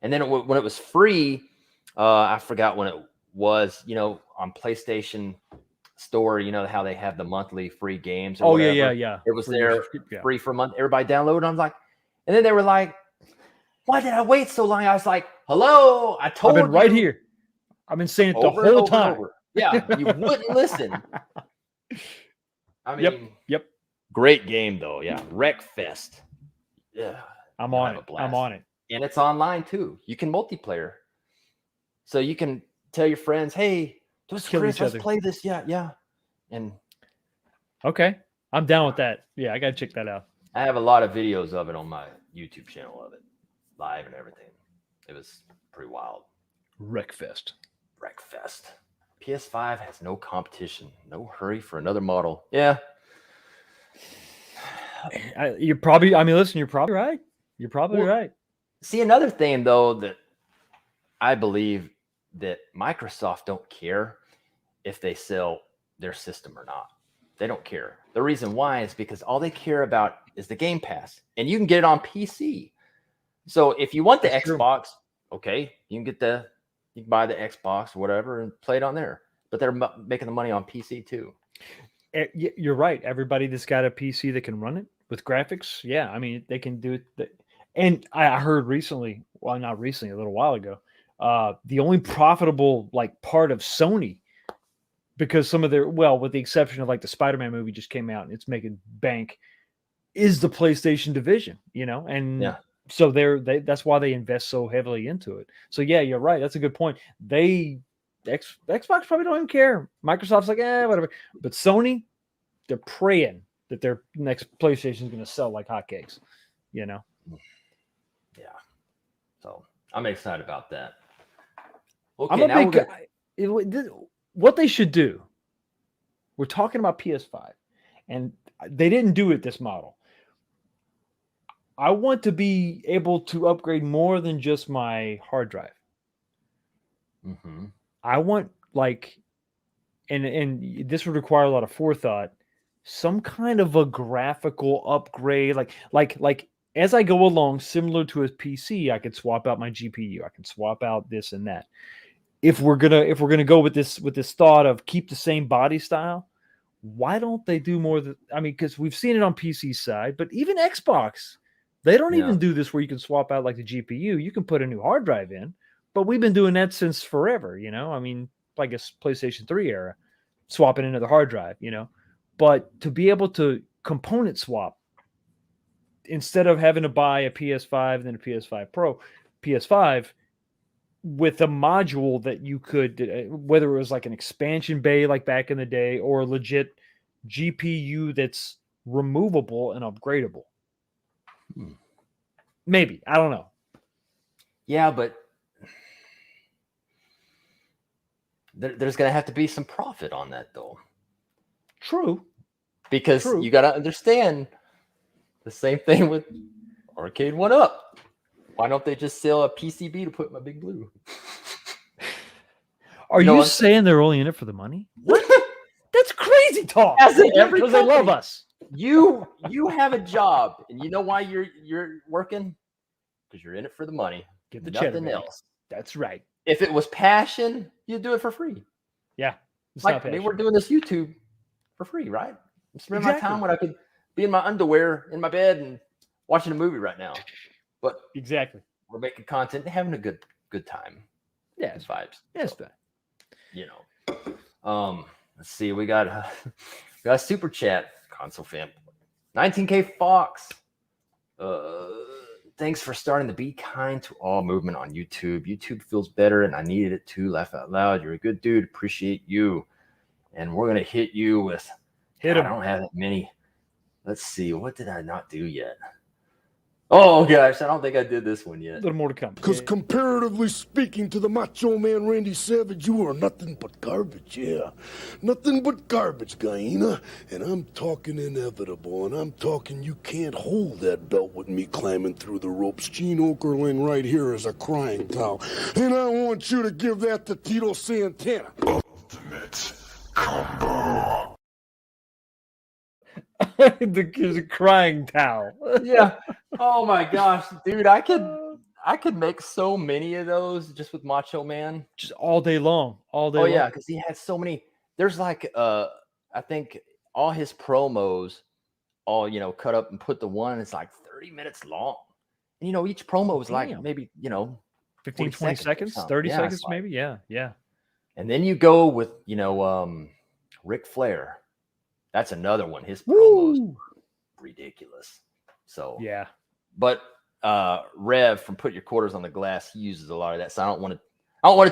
Speaker 2: And then when it was free, I forgot when it was, on PlayStation Store, how they have the monthly free games. Or
Speaker 3: Oh
Speaker 2: whatever.
Speaker 3: yeah. Yeah.
Speaker 2: It was
Speaker 3: Free
Speaker 2: there
Speaker 3: subscrip- yeah.
Speaker 2: free for a month. Everybody downloaded. I was like, and then they were like, why did I wait so long? I was like, hello, I told
Speaker 3: I've been right
Speaker 2: you
Speaker 3: here. I've been saying it the
Speaker 2: over and
Speaker 3: whole
Speaker 2: over and
Speaker 3: time.
Speaker 2: over. Yeah, you wouldn't listen. I mean,
Speaker 3: Yep.
Speaker 2: great game though. Yeah, Wreckfest. Yeah,
Speaker 3: I'm
Speaker 2: You'll
Speaker 3: on
Speaker 2: have a
Speaker 3: it.
Speaker 2: blast.
Speaker 3: I'm on it.
Speaker 2: and it's online too. You can multiplayer, so you can tell your friends, "Hey, Twisted
Speaker 3: Kill
Speaker 2: Chris,
Speaker 3: each
Speaker 2: let's
Speaker 3: other.
Speaker 2: play this." Yeah, and
Speaker 3: Okay. I'm down with that. Yeah, I gotta check that out.
Speaker 2: I have a lot of videos of it on my YouTube channel of it, live and everything. It was pretty wild.
Speaker 3: Wreckfest.
Speaker 2: Wreckfest. PS5 has no competition. No hurry for another model. Yeah.
Speaker 3: You're probably right. You're probably
Speaker 2: Well,
Speaker 3: right.
Speaker 2: See, another thing though that I believe that Microsoft don't care if they sell their system or not. They don't care. The reason why is because all they care about is the Game Pass, and you can get it on PC. So if you want the
Speaker 3: That's true.
Speaker 2: Xbox, okay, you can buy the Xbox or whatever and play it on there. But they're making the money on PC too.
Speaker 3: You're right. Everybody that's got a PC that can run it with graphics, yeah, I mean they can do it. And I heard recently, well, not recently, a little while ago, the only profitable like part of Sony, because some of their, well, with the exception of like the Spider-Man movie just came out and it's making bank, is the PlayStation division, you know, and
Speaker 2: Yeah.
Speaker 3: so that's why they invest so heavily into it. So yeah, you're right. That's a good point. Xbox probably don't even care. Microsoft's like, whatever. But Sony, they're praying that their next PlayStation is going to sell like hotcakes, you know?
Speaker 2: Yeah. So I'm excited about that.
Speaker 3: I'm
Speaker 2: Okay,
Speaker 3: a
Speaker 2: now
Speaker 3: big what they should do. We're talking about PS5, and they didn't do it this model. I want to be able to upgrade more than just my hard drive.
Speaker 2: mm-hmm.
Speaker 3: I want like, and this would require a lot of forethought, some kind of a graphical upgrade, like as I go along, similar to a PC, I could swap out my GPU, I can swap out this and that. If we're gonna go with this thought of keep the same body style, why don't they do more than, I mean, because we've seen it on PC side, but even Xbox, they don't even do this where you can swap out like the GPU. You can put a new hard drive in, but we've been doing that since forever, you know. I mean, I guess PlayStation 3 era, swapping into the hard drive, you know. But to be able to component swap instead of having to buy a PS5 and then a PS5 Pro, PS5 with a module that you could, whether it was like an expansion bay like back in the day or a legit GPU that's removable and upgradable. Maybe. I don't know.
Speaker 2: Yeah, but there's going to have to be some profit on that, though.
Speaker 3: True.
Speaker 2: Because you got to understand the same thing with Arcade OneUp. Why don't they just sell a PCB to put in my Big Blue?
Speaker 3: Are you saying they're only in it for the money? What? That's crazy talk.
Speaker 2: As in every
Speaker 3: because they love us.
Speaker 2: You have a job, and you know why you're working? Because you're in it for the money.
Speaker 3: Get the
Speaker 2: nothing
Speaker 3: cheddar,
Speaker 2: else.
Speaker 3: That's right.
Speaker 2: If it was passion, you'd do it for free.
Speaker 3: Yeah.
Speaker 2: Like, I mean, we're doing this YouTube for free, right? I'm spending my time when I could be in my underwear in my bed and watching a movie right now. But
Speaker 3: exactly,
Speaker 2: we're making content and having a good time.
Speaker 3: Yeah, it's
Speaker 2: vibes.
Speaker 3: Yeah, it's fine.
Speaker 2: You know. Let's see. We got a super chat, console fan. 19K Fox. Thanks for starting the Be Kind to All movement on YouTube. YouTube feels better, and I needed it too. Laugh out loud. You're a good dude. Appreciate you. And we're gonna hit you with. I don't have that many. Let's see. What did I not do yet? Oh gosh, I don't think I did this one yet.
Speaker 3: A little more to come.
Speaker 5: Because comparatively speaking to the Macho Man Randy Savage, you are nothing but garbage, yeah. Nothing but garbage, Guyena. And I'm talking inevitable, and I'm talking you can't hold that belt with me climbing through the ropes. Gene Okerlund right here is a crying towel. And I want you to give that to Tito Santana.
Speaker 4: Ultimate combo.
Speaker 3: the crying towel.
Speaker 2: Yeah. Oh my gosh, dude, I could make so many of those just with Macho Man,
Speaker 3: just all day long.
Speaker 2: Oh yeah, because he had so many. There's like I think all his promos, all cut up and put to one. It's like 30 minutes long, and each promo is like maybe
Speaker 3: 15, 20 seconds, 30 seconds, maybe. Yeah.
Speaker 2: And then you go with Ric Flair. That's another one. His promos ridiculous. So
Speaker 3: yeah.
Speaker 2: But Rev from Put Your Quarters on the Glass, he uses a lot of that. So I don't want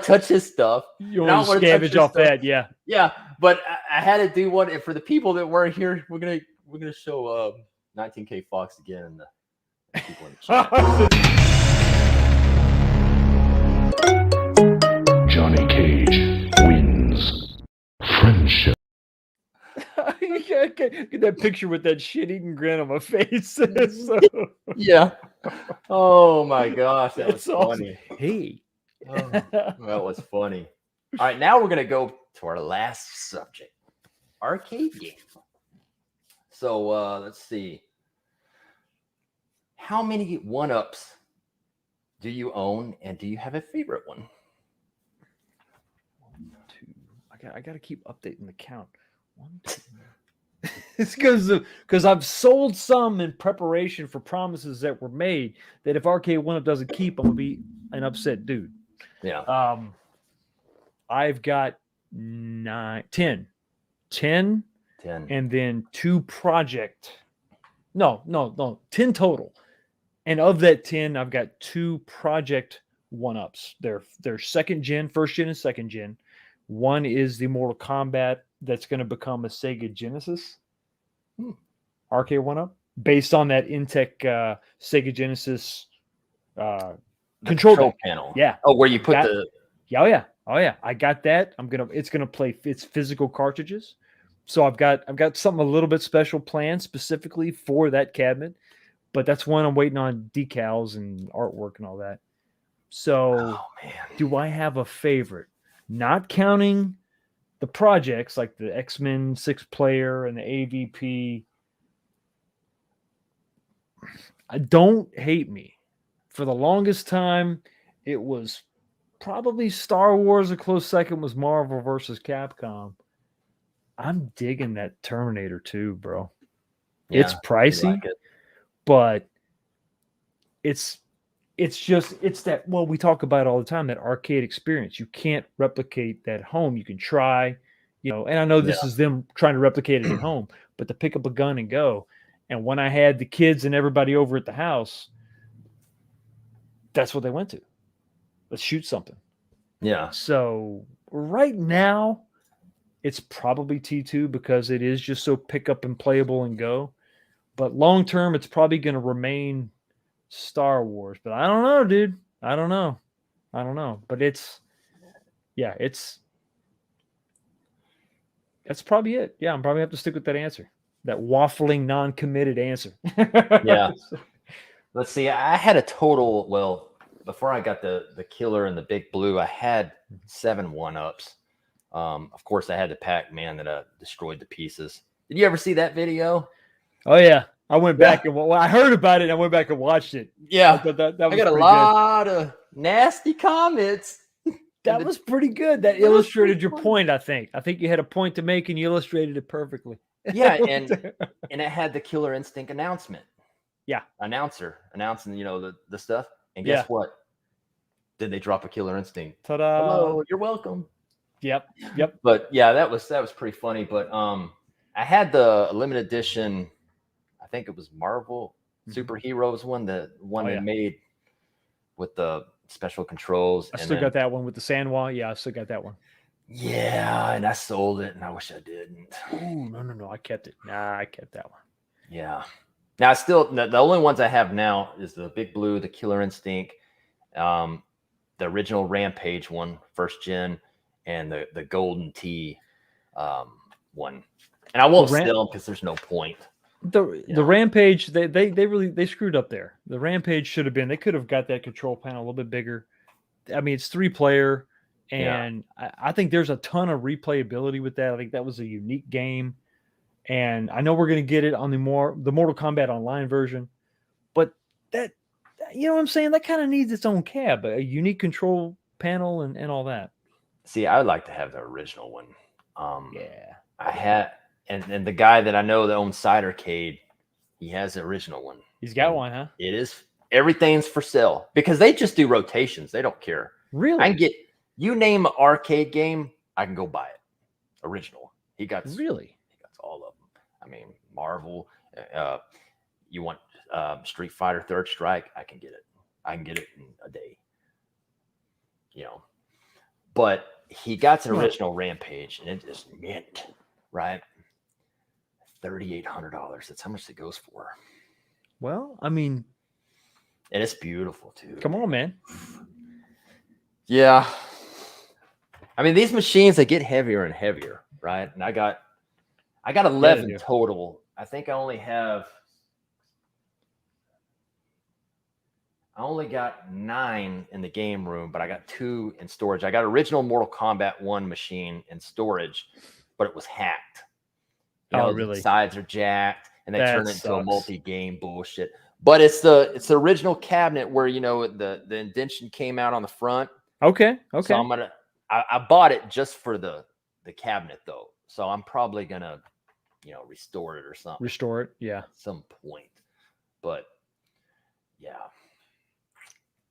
Speaker 2: to touch his stuff.
Speaker 3: You want to scavenge off that, yeah.
Speaker 2: Yeah, but I had to do one, and for the people that weren't here, we're gonna show 19K Fox again and the people in the chat.
Speaker 4: Johnny Cage wins. Friendship.
Speaker 3: Get that picture with that shit-eating grin on my face.
Speaker 2: Yeah. Oh my gosh, that was funny.
Speaker 3: Awesome. Hey.
Speaker 2: That was funny. All right, now we're gonna go to our last subject, arcade game. So let's see. How many one-ups do you own, and do you have a favorite one?
Speaker 3: 1, 2. I got to keep updating the count. 1, 2. It's because I've sold some in preparation for promises that were made that if Arcade OneUp doesn't keep, I'm gonna be an upset dude.
Speaker 2: Yeah.
Speaker 3: I've got 10,
Speaker 2: 10.
Speaker 3: and then 2 project. No, 10 total. And of that 10, I've got 2 project OneUps. They're second gen, first gen and second gen. One is the Mortal Kombat that's going to become a Sega Genesis arcade OneUp based on that Intech Sega Genesis
Speaker 2: The
Speaker 3: control deck.
Speaker 2: panel.
Speaker 3: Yeah.
Speaker 2: Oh, where you put
Speaker 3: Got-
Speaker 2: the
Speaker 3: Oh yeah. I got that. It's gonna play its physical cartridges. So I've got something a little bit special planned specifically for that cabinet, but that's one I'm waiting on decals and artwork and all that. So
Speaker 2: Oh man.
Speaker 3: do I have a favorite? Not counting the projects like the X-Men 6-player and the AVP. Don't hate me. For the longest time, it was probably Star Wars. A close second was Marvel versus Capcom. I'm digging that Terminator 2, bro. It's
Speaker 2: Yeah, I
Speaker 3: pricey,
Speaker 2: like it.
Speaker 3: but it's that, well, we talk about it all the time, that arcade experience. You can't replicate that at home. You can try, and I know this is them trying to replicate it at home, but to pick up a gun and go. And when I had the kids and everybody over at the house, that's what they went to. Let's shoot something.
Speaker 2: Yeah.
Speaker 3: So right now, it's probably T2 because it is just so pick up and playable and go. But long term, it's probably going to remain Star Wars. But I don't know, dude. I don't know. But that's probably it. Yeah, I'm probably have to stick with that answer. That waffling, non-committed answer.
Speaker 2: Yeah. Let's see. I had a total. Well, before I got the killer and the big blue, I had 7 1-ups. Of course, I had the Pac-Man that destroyed the pieces. Did you ever see that video?
Speaker 3: Oh yeah, I went back and I heard about it. And I went back and watched it.
Speaker 2: Yeah,
Speaker 3: I thought that was
Speaker 2: I got a
Speaker 3: pretty
Speaker 2: lot of nasty comments.
Speaker 3: good. That was pretty good. That
Speaker 2: was
Speaker 3: illustrated
Speaker 2: pretty
Speaker 3: your
Speaker 2: funny.
Speaker 3: point. I think you had a point to make, and you illustrated it perfectly.
Speaker 2: Yeah, and it had the Killer Instinct announcement.
Speaker 3: Yeah,
Speaker 2: announcer announcing the stuff. And guess what? Did they drop a Killer Instinct?
Speaker 3: Ta-da!
Speaker 2: Hello, you're welcome.
Speaker 3: Yep.
Speaker 2: But yeah, that was pretty funny. But I had the limited edition. I think it was Marvel Superheroes one, the one they made with the special controls.
Speaker 3: I still got that one with the sand wall. Yeah, I still got that one.
Speaker 2: Yeah, and I sold it, and I wish I didn't.
Speaker 3: Ooh, no, I kept it. Nah, I kept that one.
Speaker 2: Yeah. Now, the only ones I have now is the Big Blue, the Killer Instinct, the original Rampage one, first gen, and the Golden Tee one. And I won't sell them because there's no point.
Speaker 3: The Rampage, they really screwed up there. The Rampage should have been. They could have got that control panel a little bit bigger. I mean, it's 3-player, and I think there's a ton of replayability with that. I think that was a unique game. And I know we're going to get it on the Mortal Kombat Online version, but that, you know what I'm saying? That kind of needs its own cab, a unique control panel and all that.
Speaker 2: See, I would like to have the original one.
Speaker 3: Yeah.
Speaker 2: I had, and the guy that I know that owns Cidercade, he has the original one.
Speaker 3: He's got one, huh?
Speaker 2: It is, everything's for sale because they just do rotations. They don't care.
Speaker 3: Really?
Speaker 2: I can get, you name an arcade game, I can go buy it. Original. He got all of them. I mean, Marvel. You want Street Fighter Third Strike? I can get it. I can get it in a day. But he got an original Rampage, and it is mint, right? $3,800. That's how much it goes for.
Speaker 3: Well, I mean,
Speaker 2: and it's beautiful too.
Speaker 3: Come on, man.
Speaker 2: Yeah. I mean, these machines, they get heavier and heavier, right? And I got 11 total. I think I only got 9 in the game room, but I got 2 in storage. I got original Mortal Kombat 1 machine in storage, but it was hacked.
Speaker 3: Really?
Speaker 2: The sides are jacked, and they turn it into a multi-game bullshit. But it's the original cabinet where the indentation came out on the front.
Speaker 3: Okay.
Speaker 2: So I bought it just for the cabinet though. So I'm probably gonna restore it or something.
Speaker 3: Restore it, yeah.
Speaker 2: At some point. But yeah.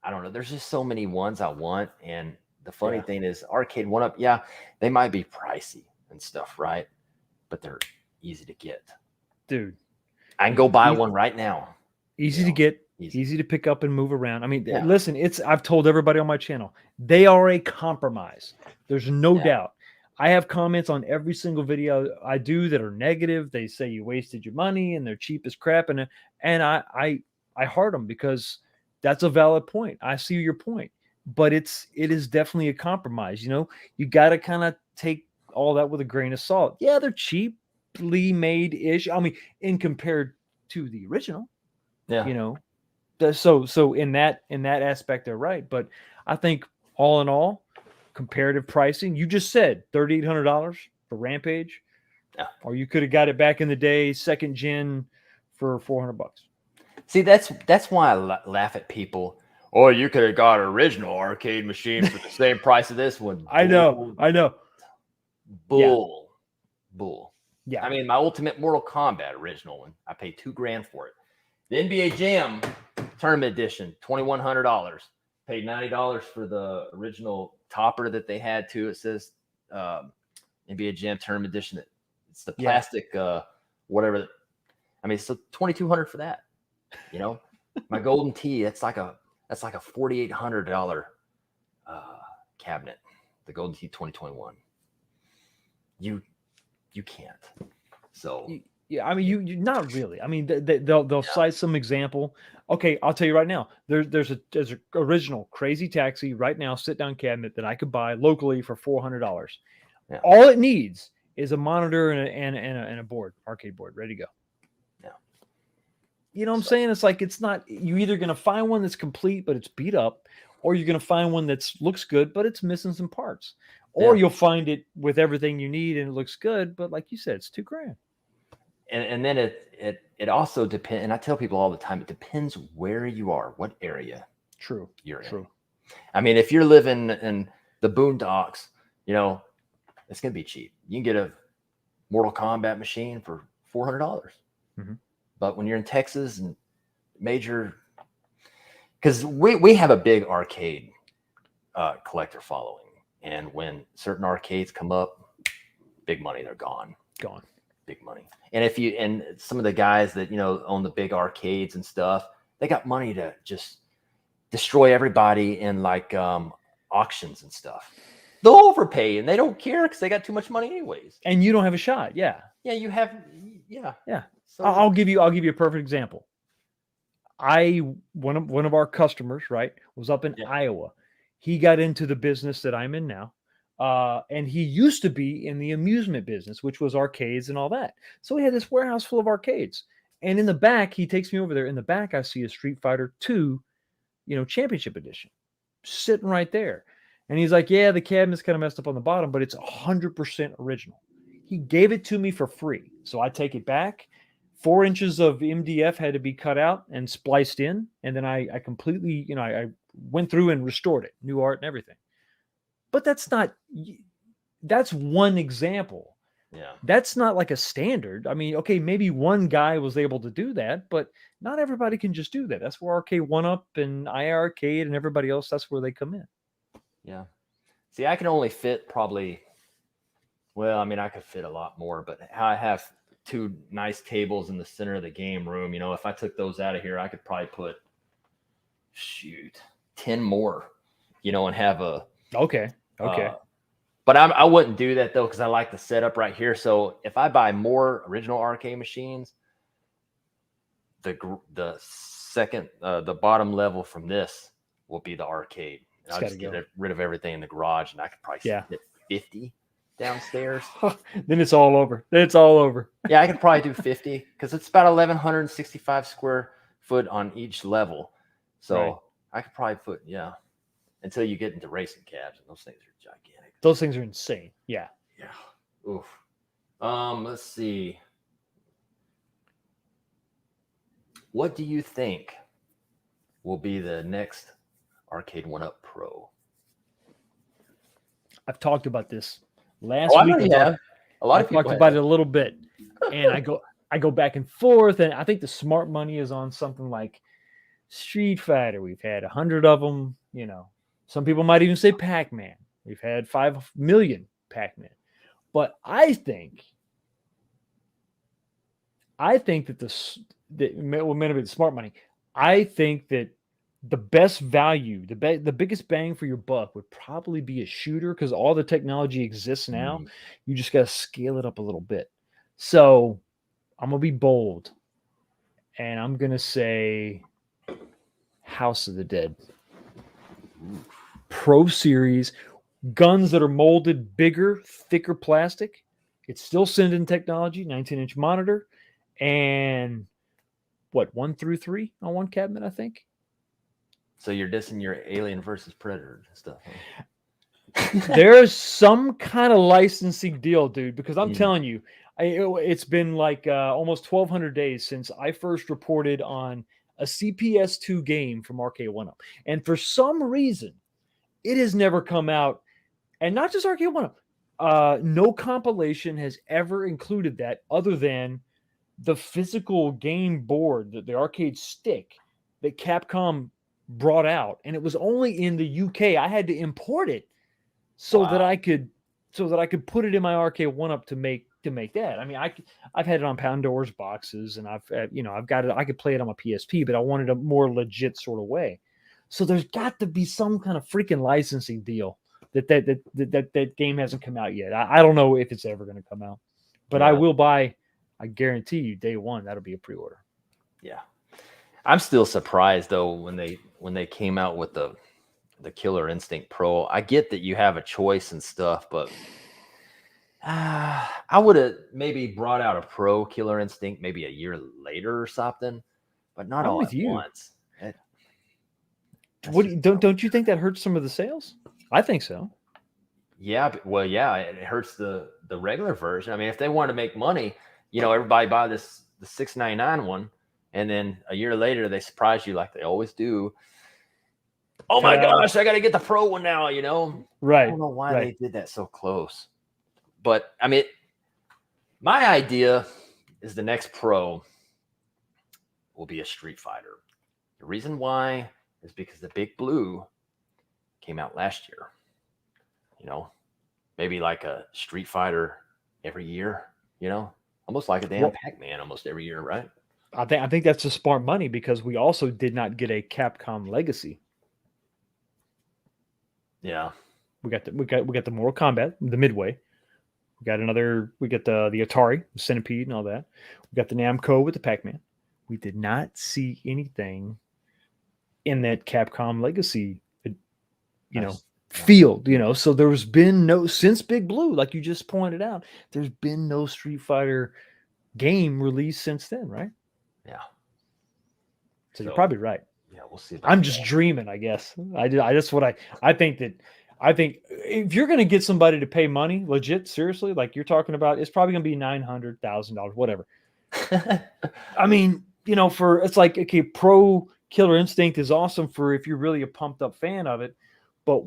Speaker 2: I don't know. There's just so many ones I want. And the funny
Speaker 3: Yeah.
Speaker 2: thing is, arcade OneUp, yeah, they might be pricey and stuff, right? But they're easy to get.
Speaker 3: Dude.
Speaker 2: I can go buy
Speaker 3: Easy-
Speaker 2: one right now.
Speaker 3: Easy
Speaker 2: You
Speaker 3: to
Speaker 2: know,
Speaker 3: get,
Speaker 2: easy.
Speaker 3: easy to pick up and move around. I mean,
Speaker 2: Yeah.
Speaker 3: listen, I've told everybody on my channel, they are a compromise. There's no
Speaker 2: Yeah.
Speaker 3: doubt. I have comments on every single video I do that are negative. They say you wasted your money and they're cheap as crap. And I heart them because that's a valid point. I see your point, but it is definitely a compromise. You know, you got to kind of take all that with a grain of salt. Yeah, they're cheaply made ish. I mean, in compared to the original,
Speaker 2: Yeah.
Speaker 3: you know, so in that aspect, they're right. But I think all in all, comparative pricing, you just said $3,800 for Rampage,
Speaker 2: Yeah.
Speaker 3: or you could have got it back in the day, second gen, for $400.
Speaker 2: See, that's why I laugh at people. Oh, you could have got an original arcade machine for the same price of this one.
Speaker 3: I know.
Speaker 2: Bull.
Speaker 3: Yeah.
Speaker 2: I mean, my Ultimate Mortal Kombat original one, I paid $2,000 for it. The NBA Jam Tournament Edition, $2,100. Paid $90 for the original topper that they had too. It says NBA Jam Tournament Edition. It's the plastic, whatever. I mean, so $2,200 for that. You know, my Golden Tee. That's like a $4,800 cabinet. The Golden Tee 2021. You can't. So
Speaker 3: Yeah, I mean, you not really. I mean, they'll cite some example. Okay, I'll tell you right now. There's a original Crazy Taxi right now sit down cabinet that I could buy locally for $400.
Speaker 2: Yeah.
Speaker 3: All it needs is a monitor and a board, arcade board, ready to go.
Speaker 2: Yeah.
Speaker 3: You know what I'm saying? It's like it's not. You're either gonna find one that's complete but it's beat up, or you're gonna find one that looks good but it's missing some parts, or you'll find it with everything you need and it looks good, but like you said, it's $2,000.
Speaker 2: And then it also depends. And I tell people all the time, it depends where you are, what area you're in. I mean, if you're living in the boondocks, you know, it's gonna be cheap. You can get a Mortal Kombat machine for $400.
Speaker 3: Mhm.
Speaker 2: But when you're in Texas and major, because we have a big arcade collector following, and when certain arcades come up, big money, they're gone. Big money. And some of the guys that, you know, own the big arcades and stuff, they got money to just destroy everybody in like auctions and stuff. They'll overpay and they don't care because they got too much money anyways.
Speaker 3: And you don't have a shot. Yeah.
Speaker 2: Yeah, you have. Yeah. So
Speaker 3: I'll give you a perfect example. One of our customers, right, was up in Iowa. He got into the business that I'm in now. And he used to be in the amusement business, which was arcades and all that. So he had this warehouse full of arcades. And in the back, he takes me over there. In the back, I see a Street Fighter 2, Championship Edition sitting right there. And he's like, yeah, the cabinet's kind of messed up on the bottom, but it's 100% original. He gave it to me for free. So I take it back. 4 inches of MDF had to be cut out and spliced in. And then I completely, I went through and restored it, new art and everything. But that's one example.
Speaker 2: Yeah.
Speaker 3: That's not like a standard. I mean, okay, maybe one guy was able to do that, but not everybody can just do that. That's where Arcade OneUp and iArcade and everybody else, that's where they come in.
Speaker 2: Yeah. See, I can only fit probably, well, I mean, I could fit a lot more, but I have 2 nice tables in the center of the game room. If I took those out of here, I could probably put, 10 more, and have a,
Speaker 3: Okay.
Speaker 2: But I wouldn't do that though, because I like the setup right here. So if I buy more original arcade machines, the second, the bottom level from this will be the arcade. And I'll just get rid of everything in the garage, and I could probably fit 50 downstairs.
Speaker 3: Then it's all over.
Speaker 2: Yeah, I could probably do 50 because it's about 1,165 square foot on each level. So I could probably put, until you get into racing cabs, and those things are gigantic.
Speaker 3: Those things are insane. Yeah.
Speaker 2: Oof. Let's see. What do you think will be the next Arcade OneUp Pro?
Speaker 3: I've talked about this last week.
Speaker 2: A lot of people
Speaker 3: talked about it a little bit, and I go back and forth, and I think the smart money is on something like Street Fighter. We've had 100 of them. You know, some people might even say Pac-Man. We've had 5 million Pac-Man. But I think that well, may be the smart money. I think that the best value, the biggest bang for your buck would probably be a shooter because all the technology exists now. You just got to scale it up a little bit. So I'm gonna be bold, and I'm gonna say House of the Dead. Pro Series, guns that are molded bigger, thicker plastic. It's still Sinden technology, 19-inch monitor, and what, 1 through 3 on one cabinet, I think.
Speaker 2: So you're dissing your Alien versus Predator stuff. Huh?
Speaker 3: There's some kind of licensing deal, dude, because I'm telling you, it's been like almost 1,200 days since I first reported on a CPS2 game from Arcade OneUp. And for some reason, it has never come out. And not just Arcade OneUp. No compilation has ever included that other than the physical game board, the arcade stick that Capcom brought out. And it was only in the UK. I had to import it so that I could put it in my Arcade OneUp to make that. I mean, I've had it on Pandora's boxes, and I've got it. I could play it on my PSP, but I wanted a more legit sort of way. So there's got to be some kind of freaking licensing deal that game hasn't come out yet. I don't know if it's ever going to come out, but I will buy. I guarantee you, day one that'll be a pre-order.
Speaker 2: Yeah, I'm still surprised though when they came out with the Killer Instinct Pro. I get that you have a choice and stuff, but I would have maybe brought out a Pro Killer Instinct maybe a year later or something, but not all at once.
Speaker 3: Don't you think that hurts some of the sales? I think so.
Speaker 2: Yeah, well, yeah, it hurts the regular version. I mean, if they want to make money, everybody buy the $6.99 one, and then a year later they surprise you like they always do. Oh my gosh, I got to get the Pro one now,
Speaker 3: Right.
Speaker 2: I don't know why they did that so close. But, I mean, my idea is the next Pro will be a Street Fighter. The reason why is because the Big Blue came out last year. Maybe like a Street Fighter every year, almost like a damn Pac-Man almost every year, right?
Speaker 3: I think that's a smart money because we also did not get a Capcom Legacy.
Speaker 2: Yeah,
Speaker 3: we got the Mortal Kombat, the Midway. We got the Atari, the Centipede, and all that. We got the Namco with the Pac-Man. We did not see anything in that Capcom Legacy, field. So there's been since Big Blue, like you just pointed out, there's been no Street Fighter game released since then, right?
Speaker 2: Yeah.
Speaker 3: So you're probably right.
Speaker 2: Yeah, we'll see.
Speaker 3: I'm just dreaming, I guess. I think if you're going to get somebody to pay money, legit, seriously, like you're talking about, it's probably going to be $900,000, whatever. I mean, it's like, okay, Pro Killer Instinct is awesome for if you're really a pumped up fan of it, but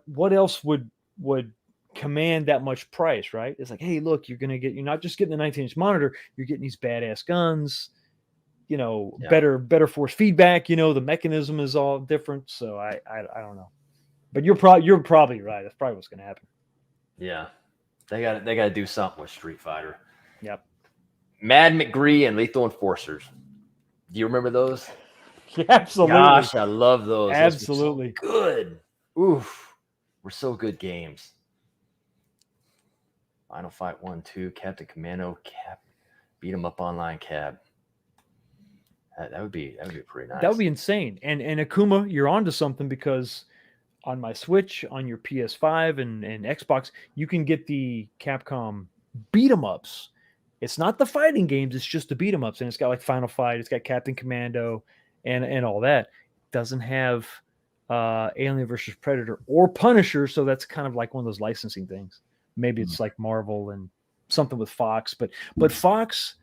Speaker 3: what else would command that much price, right? It's like, hey, look, you're not just getting the 19-inch monitor, you're getting these badass guns. Better force feedback. The mechanism is all different. So I don't know, but you're probably right. That's probably what's going to happen.
Speaker 2: Yeah, they got to do something with Street Fighter.
Speaker 3: Yep.
Speaker 2: Mad McGree and Lethal Enforcers. Do you remember those?
Speaker 3: Yeah, absolutely.
Speaker 2: Gosh, I love those.
Speaker 3: Absolutely.
Speaker 2: Those were so good. Oof, were so good games. Final Fight 1, 2, Captain Commando, beat 'em up online cab. That would be pretty nice.
Speaker 3: That would be insane. And Akuma, you're onto something because on my Switch, on your PS5 and Xbox, you can get the Capcom beat 'em ups. It's not the fighting games, it's just the beat 'em ups. And it's got like Final Fight, it's got Captain Commando and all that. It doesn't have Alien versus Predator or Punisher, so that's kind of like one of those licensing things. Maybe it's like Marvel and something with Fox, but Fox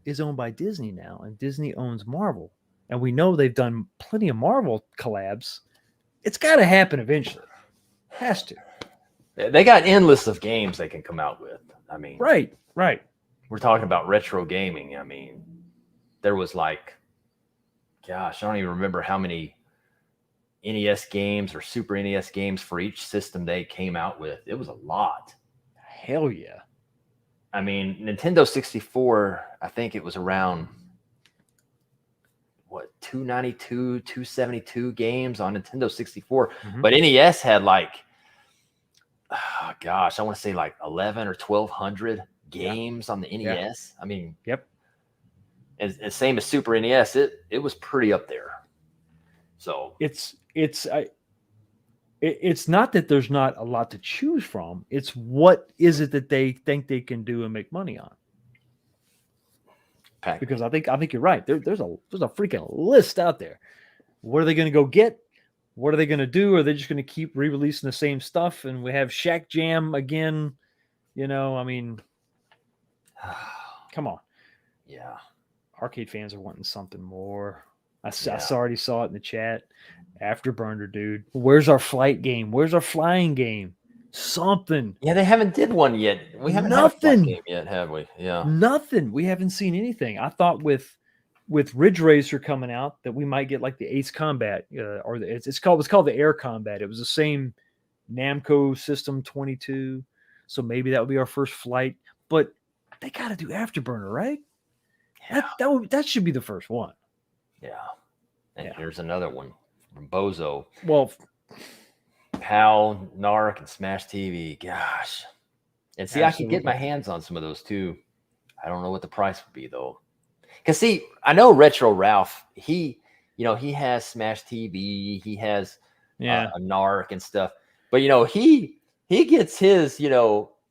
Speaker 3: is owned by Disney now, and Disney owns Marvel. And we know they've done plenty of Marvel collabs. It's got to happen eventually. Has to.
Speaker 2: They got endless of games they can come out with. I mean,
Speaker 3: right.
Speaker 2: We're talking about retro gaming. I mean, there was like gosh, I don't even remember how many NES games or Super NES games for each system they came out with. It was a lot.
Speaker 3: Hell yeah.
Speaker 2: I mean, Nintendo 64, I think it was around, what, 292, 272 games on Nintendo 64.
Speaker 3: Mhm.
Speaker 2: But NES had like, oh gosh, I want to say like 11 or 1,200 games on the NES. I mean,
Speaker 3: Yep.
Speaker 2: and same as Super NES, it was pretty up there. So
Speaker 3: It's not that there's not a lot to choose from. It's what is it that they think they can do and make money on?
Speaker 2: Pac-Man.
Speaker 3: Because I think you're right. There's a freaking list out there. What are they going to go get? What are they going to do? Are they just going to keep re-releasing the same stuff? And we have Shack Jam again. You know, I mean, come on.
Speaker 2: Yeah.
Speaker 3: Arcade fans are wanting something more. I
Speaker 2: Yeah.
Speaker 3: already saw it in the chat. Afterburner, dude. Where's our flight game? Where's our flying game? Something.
Speaker 2: Yeah, they haven't did one yet. We haven't had a flight
Speaker 3: Nothing.
Speaker 2: game yet, have we? Yeah.
Speaker 3: Nothing. We haven't seen anything. I thought with Ridge Racer coming out that we might get like the Ace Combat, or it's called the Air Combat. It was the same Namco System 22, so maybe that would be our first flight. But they got to do Afterburner, right?
Speaker 2: Yeah.
Speaker 3: That should be the first one.
Speaker 2: Yeah. And
Speaker 3: Yeah.
Speaker 2: here's another one from Bozo.
Speaker 3: Well,
Speaker 2: PAL, Narc, and Smash TV. Gosh. And see, I could get my
Speaker 3: Absolutely.
Speaker 2: hands on some of those too. I don't know what the price would be though. Because see, I know Retro Ralph, he has Smash TV, he has
Speaker 3: yeah,
Speaker 2: a Narc and stuff. But he gets his,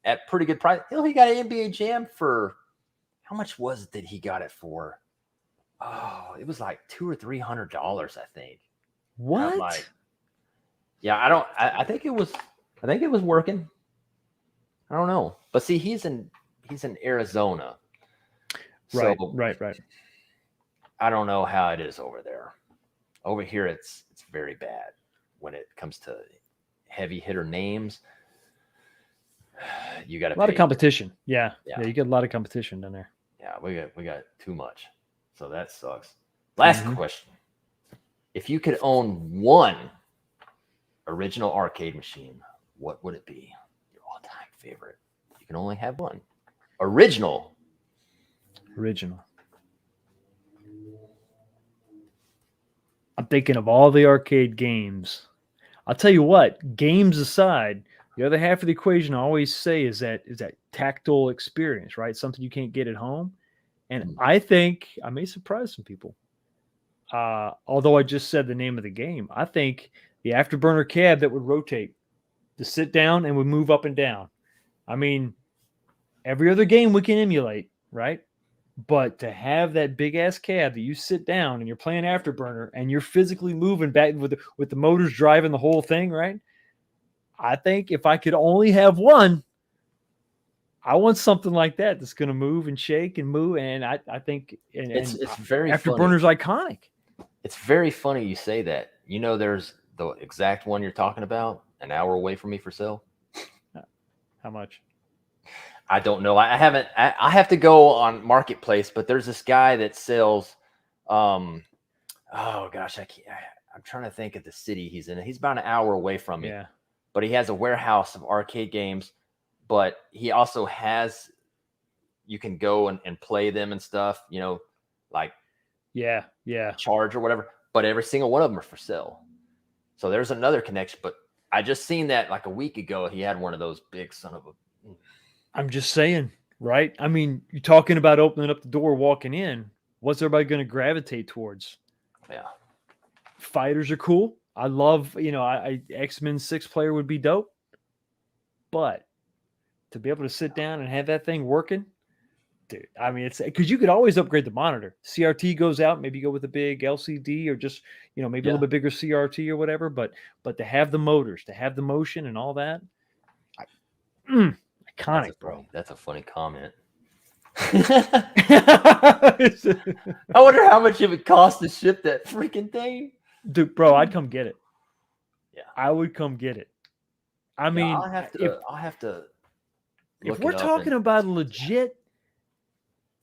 Speaker 2: at pretty good price. He got an NBA Jam for how much was it that he got it for? Oh, it was like $200 or $300, I think. And
Speaker 3: what?
Speaker 2: I'm like, yeah, I think it was working. I don't know. But see, he's in Arizona.
Speaker 3: Right,
Speaker 2: So
Speaker 3: right.
Speaker 2: I don't know how it is over there. Over here it's very bad when it comes to heavy hitter names. You got
Speaker 3: A lot of competition. Yeah,
Speaker 2: Yeah.
Speaker 3: you get a lot of competition down there.
Speaker 2: Yeah, we got too much. So that sucks. Last
Speaker 3: Mhm.
Speaker 2: question. If you could own one original arcade machine, what would it be? Your all-time favorite. You can only have one. Original.
Speaker 3: I'm thinking of all the arcade games. I'll tell you what, games aside, the other half of the equation I always say is that tactile experience, right? Something you can't get at home. And I think I may surprise some people. Although I just said the name of the game, I think the Afterburner cab that would rotate to sit down and would move up and down. I mean, every other game we can emulate, right? But to have that big ass cab that you sit down and you're playing Afterburner and you're physically moving back with the motors driving the whole thing, right? I think if I could only have one, I want something like that that's going to move and shake and move. And I think
Speaker 2: It's very funny.
Speaker 3: Afterburner's iconic.
Speaker 2: It's very funny you say that. There's the exact one you're talking about an hour away from me for sale.
Speaker 3: How much?
Speaker 2: I don't know. I haven't. I have to go on Marketplace, but there's this guy that sells. Oh gosh, I'm trying to think of the city he's in. He's about an hour away from me.
Speaker 3: Yeah.
Speaker 2: But he has a warehouse of arcade games. But he also has. You can go and play them and stuff. Like
Speaker 3: Yeah.
Speaker 2: charge or whatever. But every single one of them are for sale. So there's another connection. But I just seen that like a week ago. He had one of those big son of a.
Speaker 3: I'm just saying, right? I mean, you're talking about opening up the door, walking in. What's everybody going to gravitate towards?
Speaker 2: Yeah.
Speaker 3: Fighters are cool. I love, X-Men 6-player would be dope. But to be able to sit down and have that thing working, dude, I mean, it's because you could always upgrade the monitor. CRT goes out, maybe go with a big LCD or just, maybe a little bit bigger CRT or whatever. But to have the motors, to have the motion and all that, iconic, bro.
Speaker 2: That's a funny comment.
Speaker 3: Dude,
Speaker 2: I wonder how much it would cost to ship that freaking thing.
Speaker 3: bro, I'd come get it.
Speaker 2: Yeah.
Speaker 3: I would come get it. I mean,
Speaker 2: I'll have to.
Speaker 3: if
Speaker 2: look
Speaker 3: we're
Speaker 2: it up
Speaker 3: talking
Speaker 2: and-
Speaker 3: about legit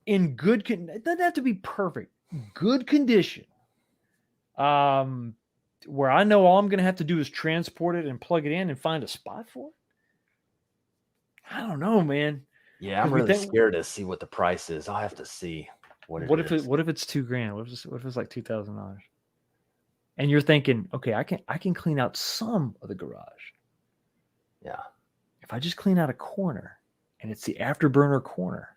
Speaker 3: in good it doesn't have to be perfect, good condition, Where I know all I'm going to have to do is transport it and plug it in and find a spot for it. I don't know, man.
Speaker 2: Yeah, I'm
Speaker 3: 'Cause we
Speaker 2: really
Speaker 3: think-
Speaker 2: scared to see what the price is. I'll have to see what it is.
Speaker 3: What if it's $2,000? What if it's like $2,000? And you're thinking, okay, I can clean out some of the garage.
Speaker 2: Yeah.
Speaker 3: If I just clean out a corner, and it's the afterburner corner.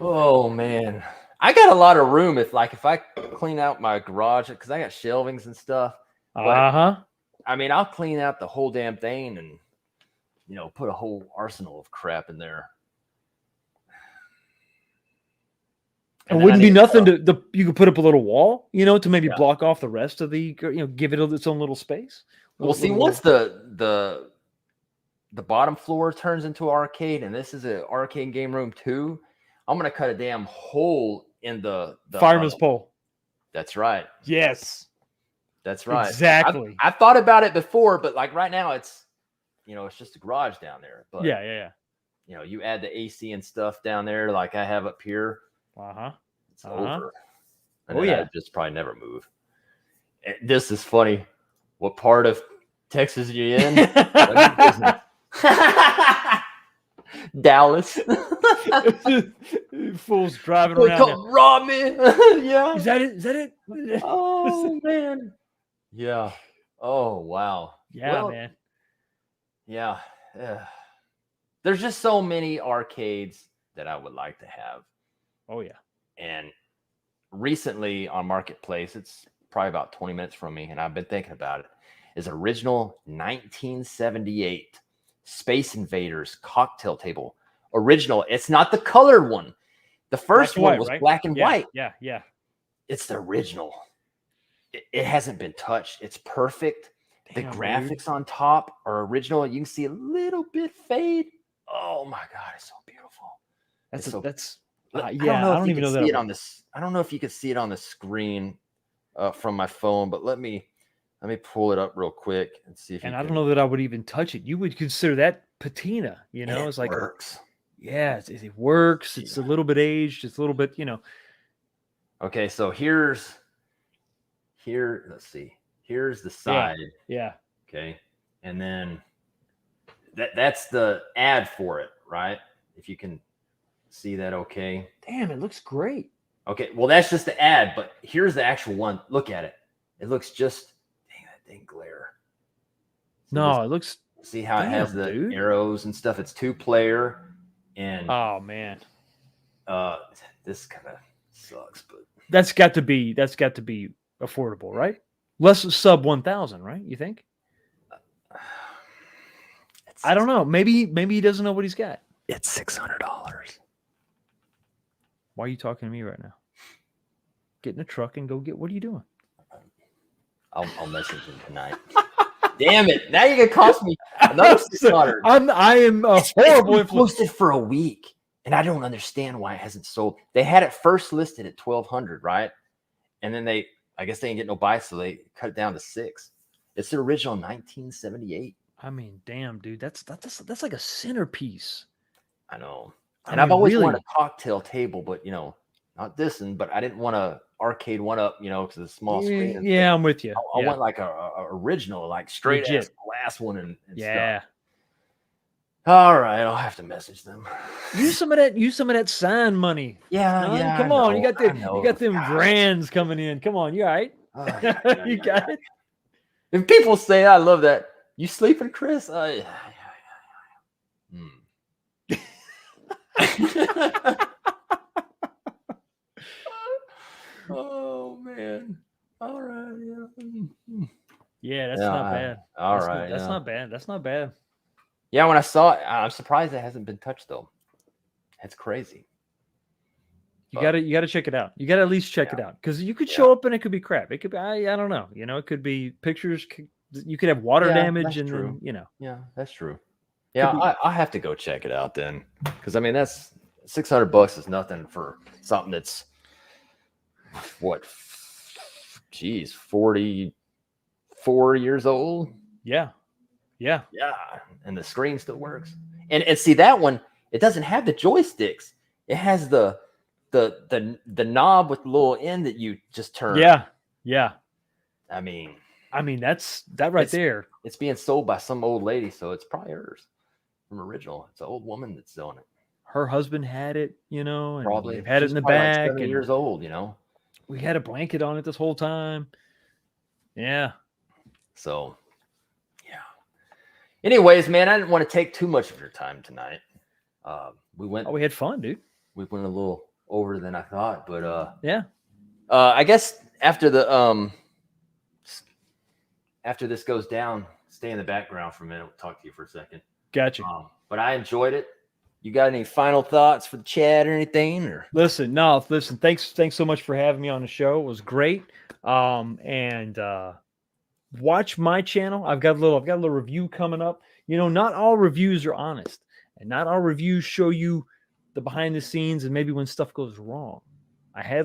Speaker 2: Oh man, I got a lot of room. If I clean out my garage because I got shelvings and stuff.
Speaker 3: Uh-huh.
Speaker 2: I mean, I'll clean out the whole damn thing and put a whole arsenal of crap in there.
Speaker 3: It wouldn't be nothing to you could put up a little wall, to maybe
Speaker 2: Yeah.
Speaker 3: block off the rest of the, give it its own little space.
Speaker 2: Well, see, once the bottom floor turns into an arcade, and this is an arcade game room too, I'm gonna cut a damn hole in the
Speaker 3: fireman's pole.
Speaker 2: That's right.
Speaker 3: Yes.
Speaker 2: That's right.
Speaker 3: Exactly.
Speaker 2: I thought about it before, but like right now, it's it's just a garage down there. But
Speaker 3: Yeah.
Speaker 2: you add the AC and stuff down there, like I have up here.
Speaker 3: Uh-huh.
Speaker 2: It's over. And
Speaker 3: Oh,
Speaker 2: then
Speaker 3: yeah.
Speaker 2: I'd just probably never move. And this is funny. What part of Texas are you in? Dallas.
Speaker 3: Fools driving
Speaker 2: They
Speaker 3: around.
Speaker 2: come rob me. Yeah.
Speaker 3: Is that it? Is that it?
Speaker 2: Oh man. Yeah. Oh wow.
Speaker 3: Yeah,
Speaker 2: Well,
Speaker 3: man.
Speaker 2: Yeah. There's just so many arcades that I would like to have.
Speaker 3: Oh yeah.
Speaker 2: And recently on Marketplace, it's probably about 20 minutes from me, and I've been thinking about it, is original 1978 Space Invaders cocktail table. Original. It's not the colored one. The first one was black and white.
Speaker 3: Yeah.
Speaker 2: It's the original. It hasn't been touched. It's perfect. The
Speaker 3: Damn,
Speaker 2: graphics on top are original. You can see a little bit fade. Oh my God, it's so beautiful. I don't even know that.
Speaker 3: I
Speaker 2: don't know if you can see it on the screen from my phone, but let me pull it up real quick and see if.
Speaker 3: And I don't know that I would even touch it. You would consider that patina, it's like
Speaker 2: works.
Speaker 3: It works. It's a little bit aged. It's a little bit,
Speaker 2: Okay, so let's see. Here's the side.
Speaker 3: Yeah.
Speaker 2: Okay, and then that's the ad for it, right? If you can see that, okay.
Speaker 3: Damn, it looks great.
Speaker 2: Okay, well, that's just the ad, but here's the actual one. Look at it. It looks just, dang, that thing glare.
Speaker 3: No, it looks.
Speaker 2: See how it has the arrows and stuff? It's 2-player, and
Speaker 3: oh man,
Speaker 2: this kind of sucks, but
Speaker 3: that's got to be affordable, right? Less sub 1,000, right? You think? I don't know. Maybe he doesn't know what he's got.
Speaker 2: It's $600.
Speaker 3: Why are you talking to me right now? Get in a truck and go get. What are you doing?
Speaker 2: I'll message him tonight. Damn it! Now you're gonna cost me another $600.
Speaker 3: I am a horrible influence.
Speaker 2: Posted for a week, and I don't understand why it hasn't sold. They had it first listed at $1,200, right? And then I guess they didn't get no buy, so they cut it down to $600. It's the original 1978.
Speaker 3: I mean, damn, dude, that's like a centerpiece.
Speaker 2: I know.
Speaker 3: I
Speaker 2: And
Speaker 3: mean,
Speaker 2: I've always
Speaker 3: really?
Speaker 2: wanted a cocktail table, but not this one. But I didn't want a arcade OneUp, because it's a small screen. and
Speaker 3: Yeah,
Speaker 2: stuff.
Speaker 3: I'm with you.
Speaker 2: I want like a original, like straight ass
Speaker 3: Legit.
Speaker 2: glass one and
Speaker 3: Yeah.
Speaker 2: stuff. All right, I'll have to message them.
Speaker 3: Use some of that sign money.
Speaker 2: Yeah,
Speaker 3: Son.
Speaker 2: yeah.
Speaker 3: Come
Speaker 2: I
Speaker 3: on,
Speaker 2: know,
Speaker 3: you got them
Speaker 2: Gosh.
Speaker 3: Grans coming in. Come on, you all right?
Speaker 2: Oh, yeah,
Speaker 3: You got it.
Speaker 2: If people say, I love that. You sleeping, Chris? Yeah. Oh man. All right. Yeah.
Speaker 3: Yeah, that's
Speaker 2: Yeah,
Speaker 3: not bad.
Speaker 2: All
Speaker 3: That's
Speaker 2: right.
Speaker 3: not, that's
Speaker 2: yeah.
Speaker 3: not bad. That's not bad.
Speaker 2: Yeah, when I saw it, I'm surprised it hasn't been touched though. It's crazy.
Speaker 3: You gotta check it out. You gotta at least check it out because you could show up and it could be crap. It could be I don't know. It could be pictures. You could have water
Speaker 2: Yeah,
Speaker 3: damage
Speaker 2: that's
Speaker 3: and
Speaker 2: true.
Speaker 3: then
Speaker 2: Yeah, that's true. Yeah,
Speaker 3: be-
Speaker 2: I'll have to go check it out then, because I mean that's $600 is nothing for something that's what, geez, 44 years old.
Speaker 3: yeah.
Speaker 2: Yeah, and the screen still works. And see that one, it doesn't have the joysticks. It has the the knob with the little end that you just turn.
Speaker 3: Yeah. Yeah.
Speaker 2: I mean,
Speaker 3: That's that right
Speaker 2: It's-
Speaker 3: there.
Speaker 2: it's being sold by some old lady, so it's probably hers from original. It's an old woman that's selling it.
Speaker 3: Her husband had it, and
Speaker 2: Probably
Speaker 3: they've had it
Speaker 2: she's
Speaker 3: in the
Speaker 2: probably like
Speaker 3: back.
Speaker 2: 70
Speaker 3: And
Speaker 2: years old.
Speaker 3: we had a blanket on it this whole time. Yeah.
Speaker 2: So, yeah. Anyways, man, I didn't want to take too much of your time tonight.
Speaker 3: We had fun, dude.
Speaker 2: We went a little over than I thought, but
Speaker 3: Yeah.
Speaker 2: I guess after this goes down, stay in the background for a minute. We'll talk to you for a second.
Speaker 3: Gotcha.
Speaker 2: But I enjoyed it. You got any final thoughts for the chat or anything? Or
Speaker 3: Listen. Thanks so much for having me on the show. It was great. And watch my channel. I've got a little review coming up. Not all reviews are honest, and not all reviews show you the behind the scenes and maybe when stuff goes wrong. I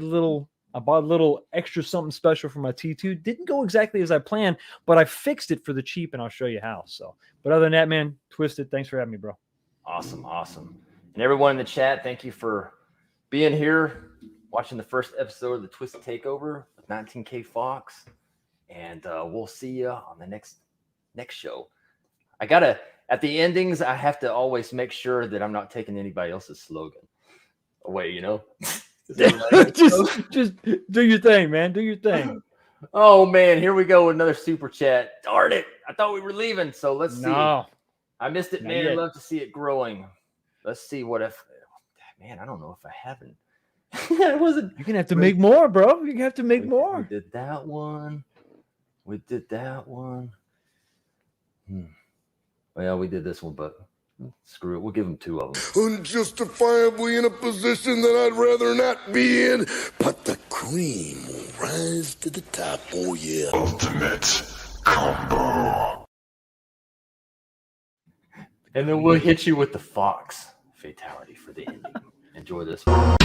Speaker 3: bought a little extra something special for my T2. Didn't go exactly as I planned, but I fixed it for the cheap, and I'll show you how. So, but other than that, man, Twisted, thanks for having me, bro.
Speaker 2: awesome. And everyone in the chat, thank you for being here, watching the first episode of the Twisted Takeover with 19K Fox. And we'll see you on the next show. At the endings, I have to always make sure that I'm not taking anybody else's slogan away,
Speaker 3: just do your thing, man. Do your thing.
Speaker 2: Oh man, here we go with another super chat. Darn it. I thought we were leaving, so let's see.
Speaker 3: No.
Speaker 2: I missed it,
Speaker 3: Not
Speaker 2: man.
Speaker 3: yet.
Speaker 2: I'd love to see it growing. Let's see what if man, I don't know if I haven't. It wasn't.
Speaker 3: You're gonna have to make more, bro. You're gonna have to make
Speaker 2: We
Speaker 3: more.
Speaker 2: did that one. Well, we did this one, but screw it. We'll give them two of them.
Speaker 5: Unjustifiably in a position that I'd rather not be in, but the cream will rise to the top. Oh, yeah.
Speaker 4: Ultimate Combo.
Speaker 2: And then we'll hit you with the Fox fatality for the ending. Enjoy this one.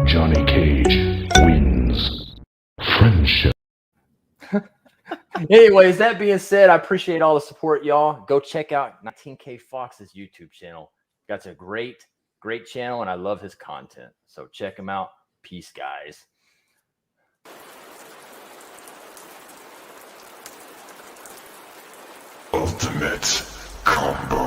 Speaker 4: Johnny Cage wins. Friendship.
Speaker 2: Anyways, that being said, I appreciate all the support, y'all. Go check out 19K Fox's YouTube channel. That's a great channel, and I love his content. So check him out. Peace, guys.
Speaker 4: Ultimate Combo.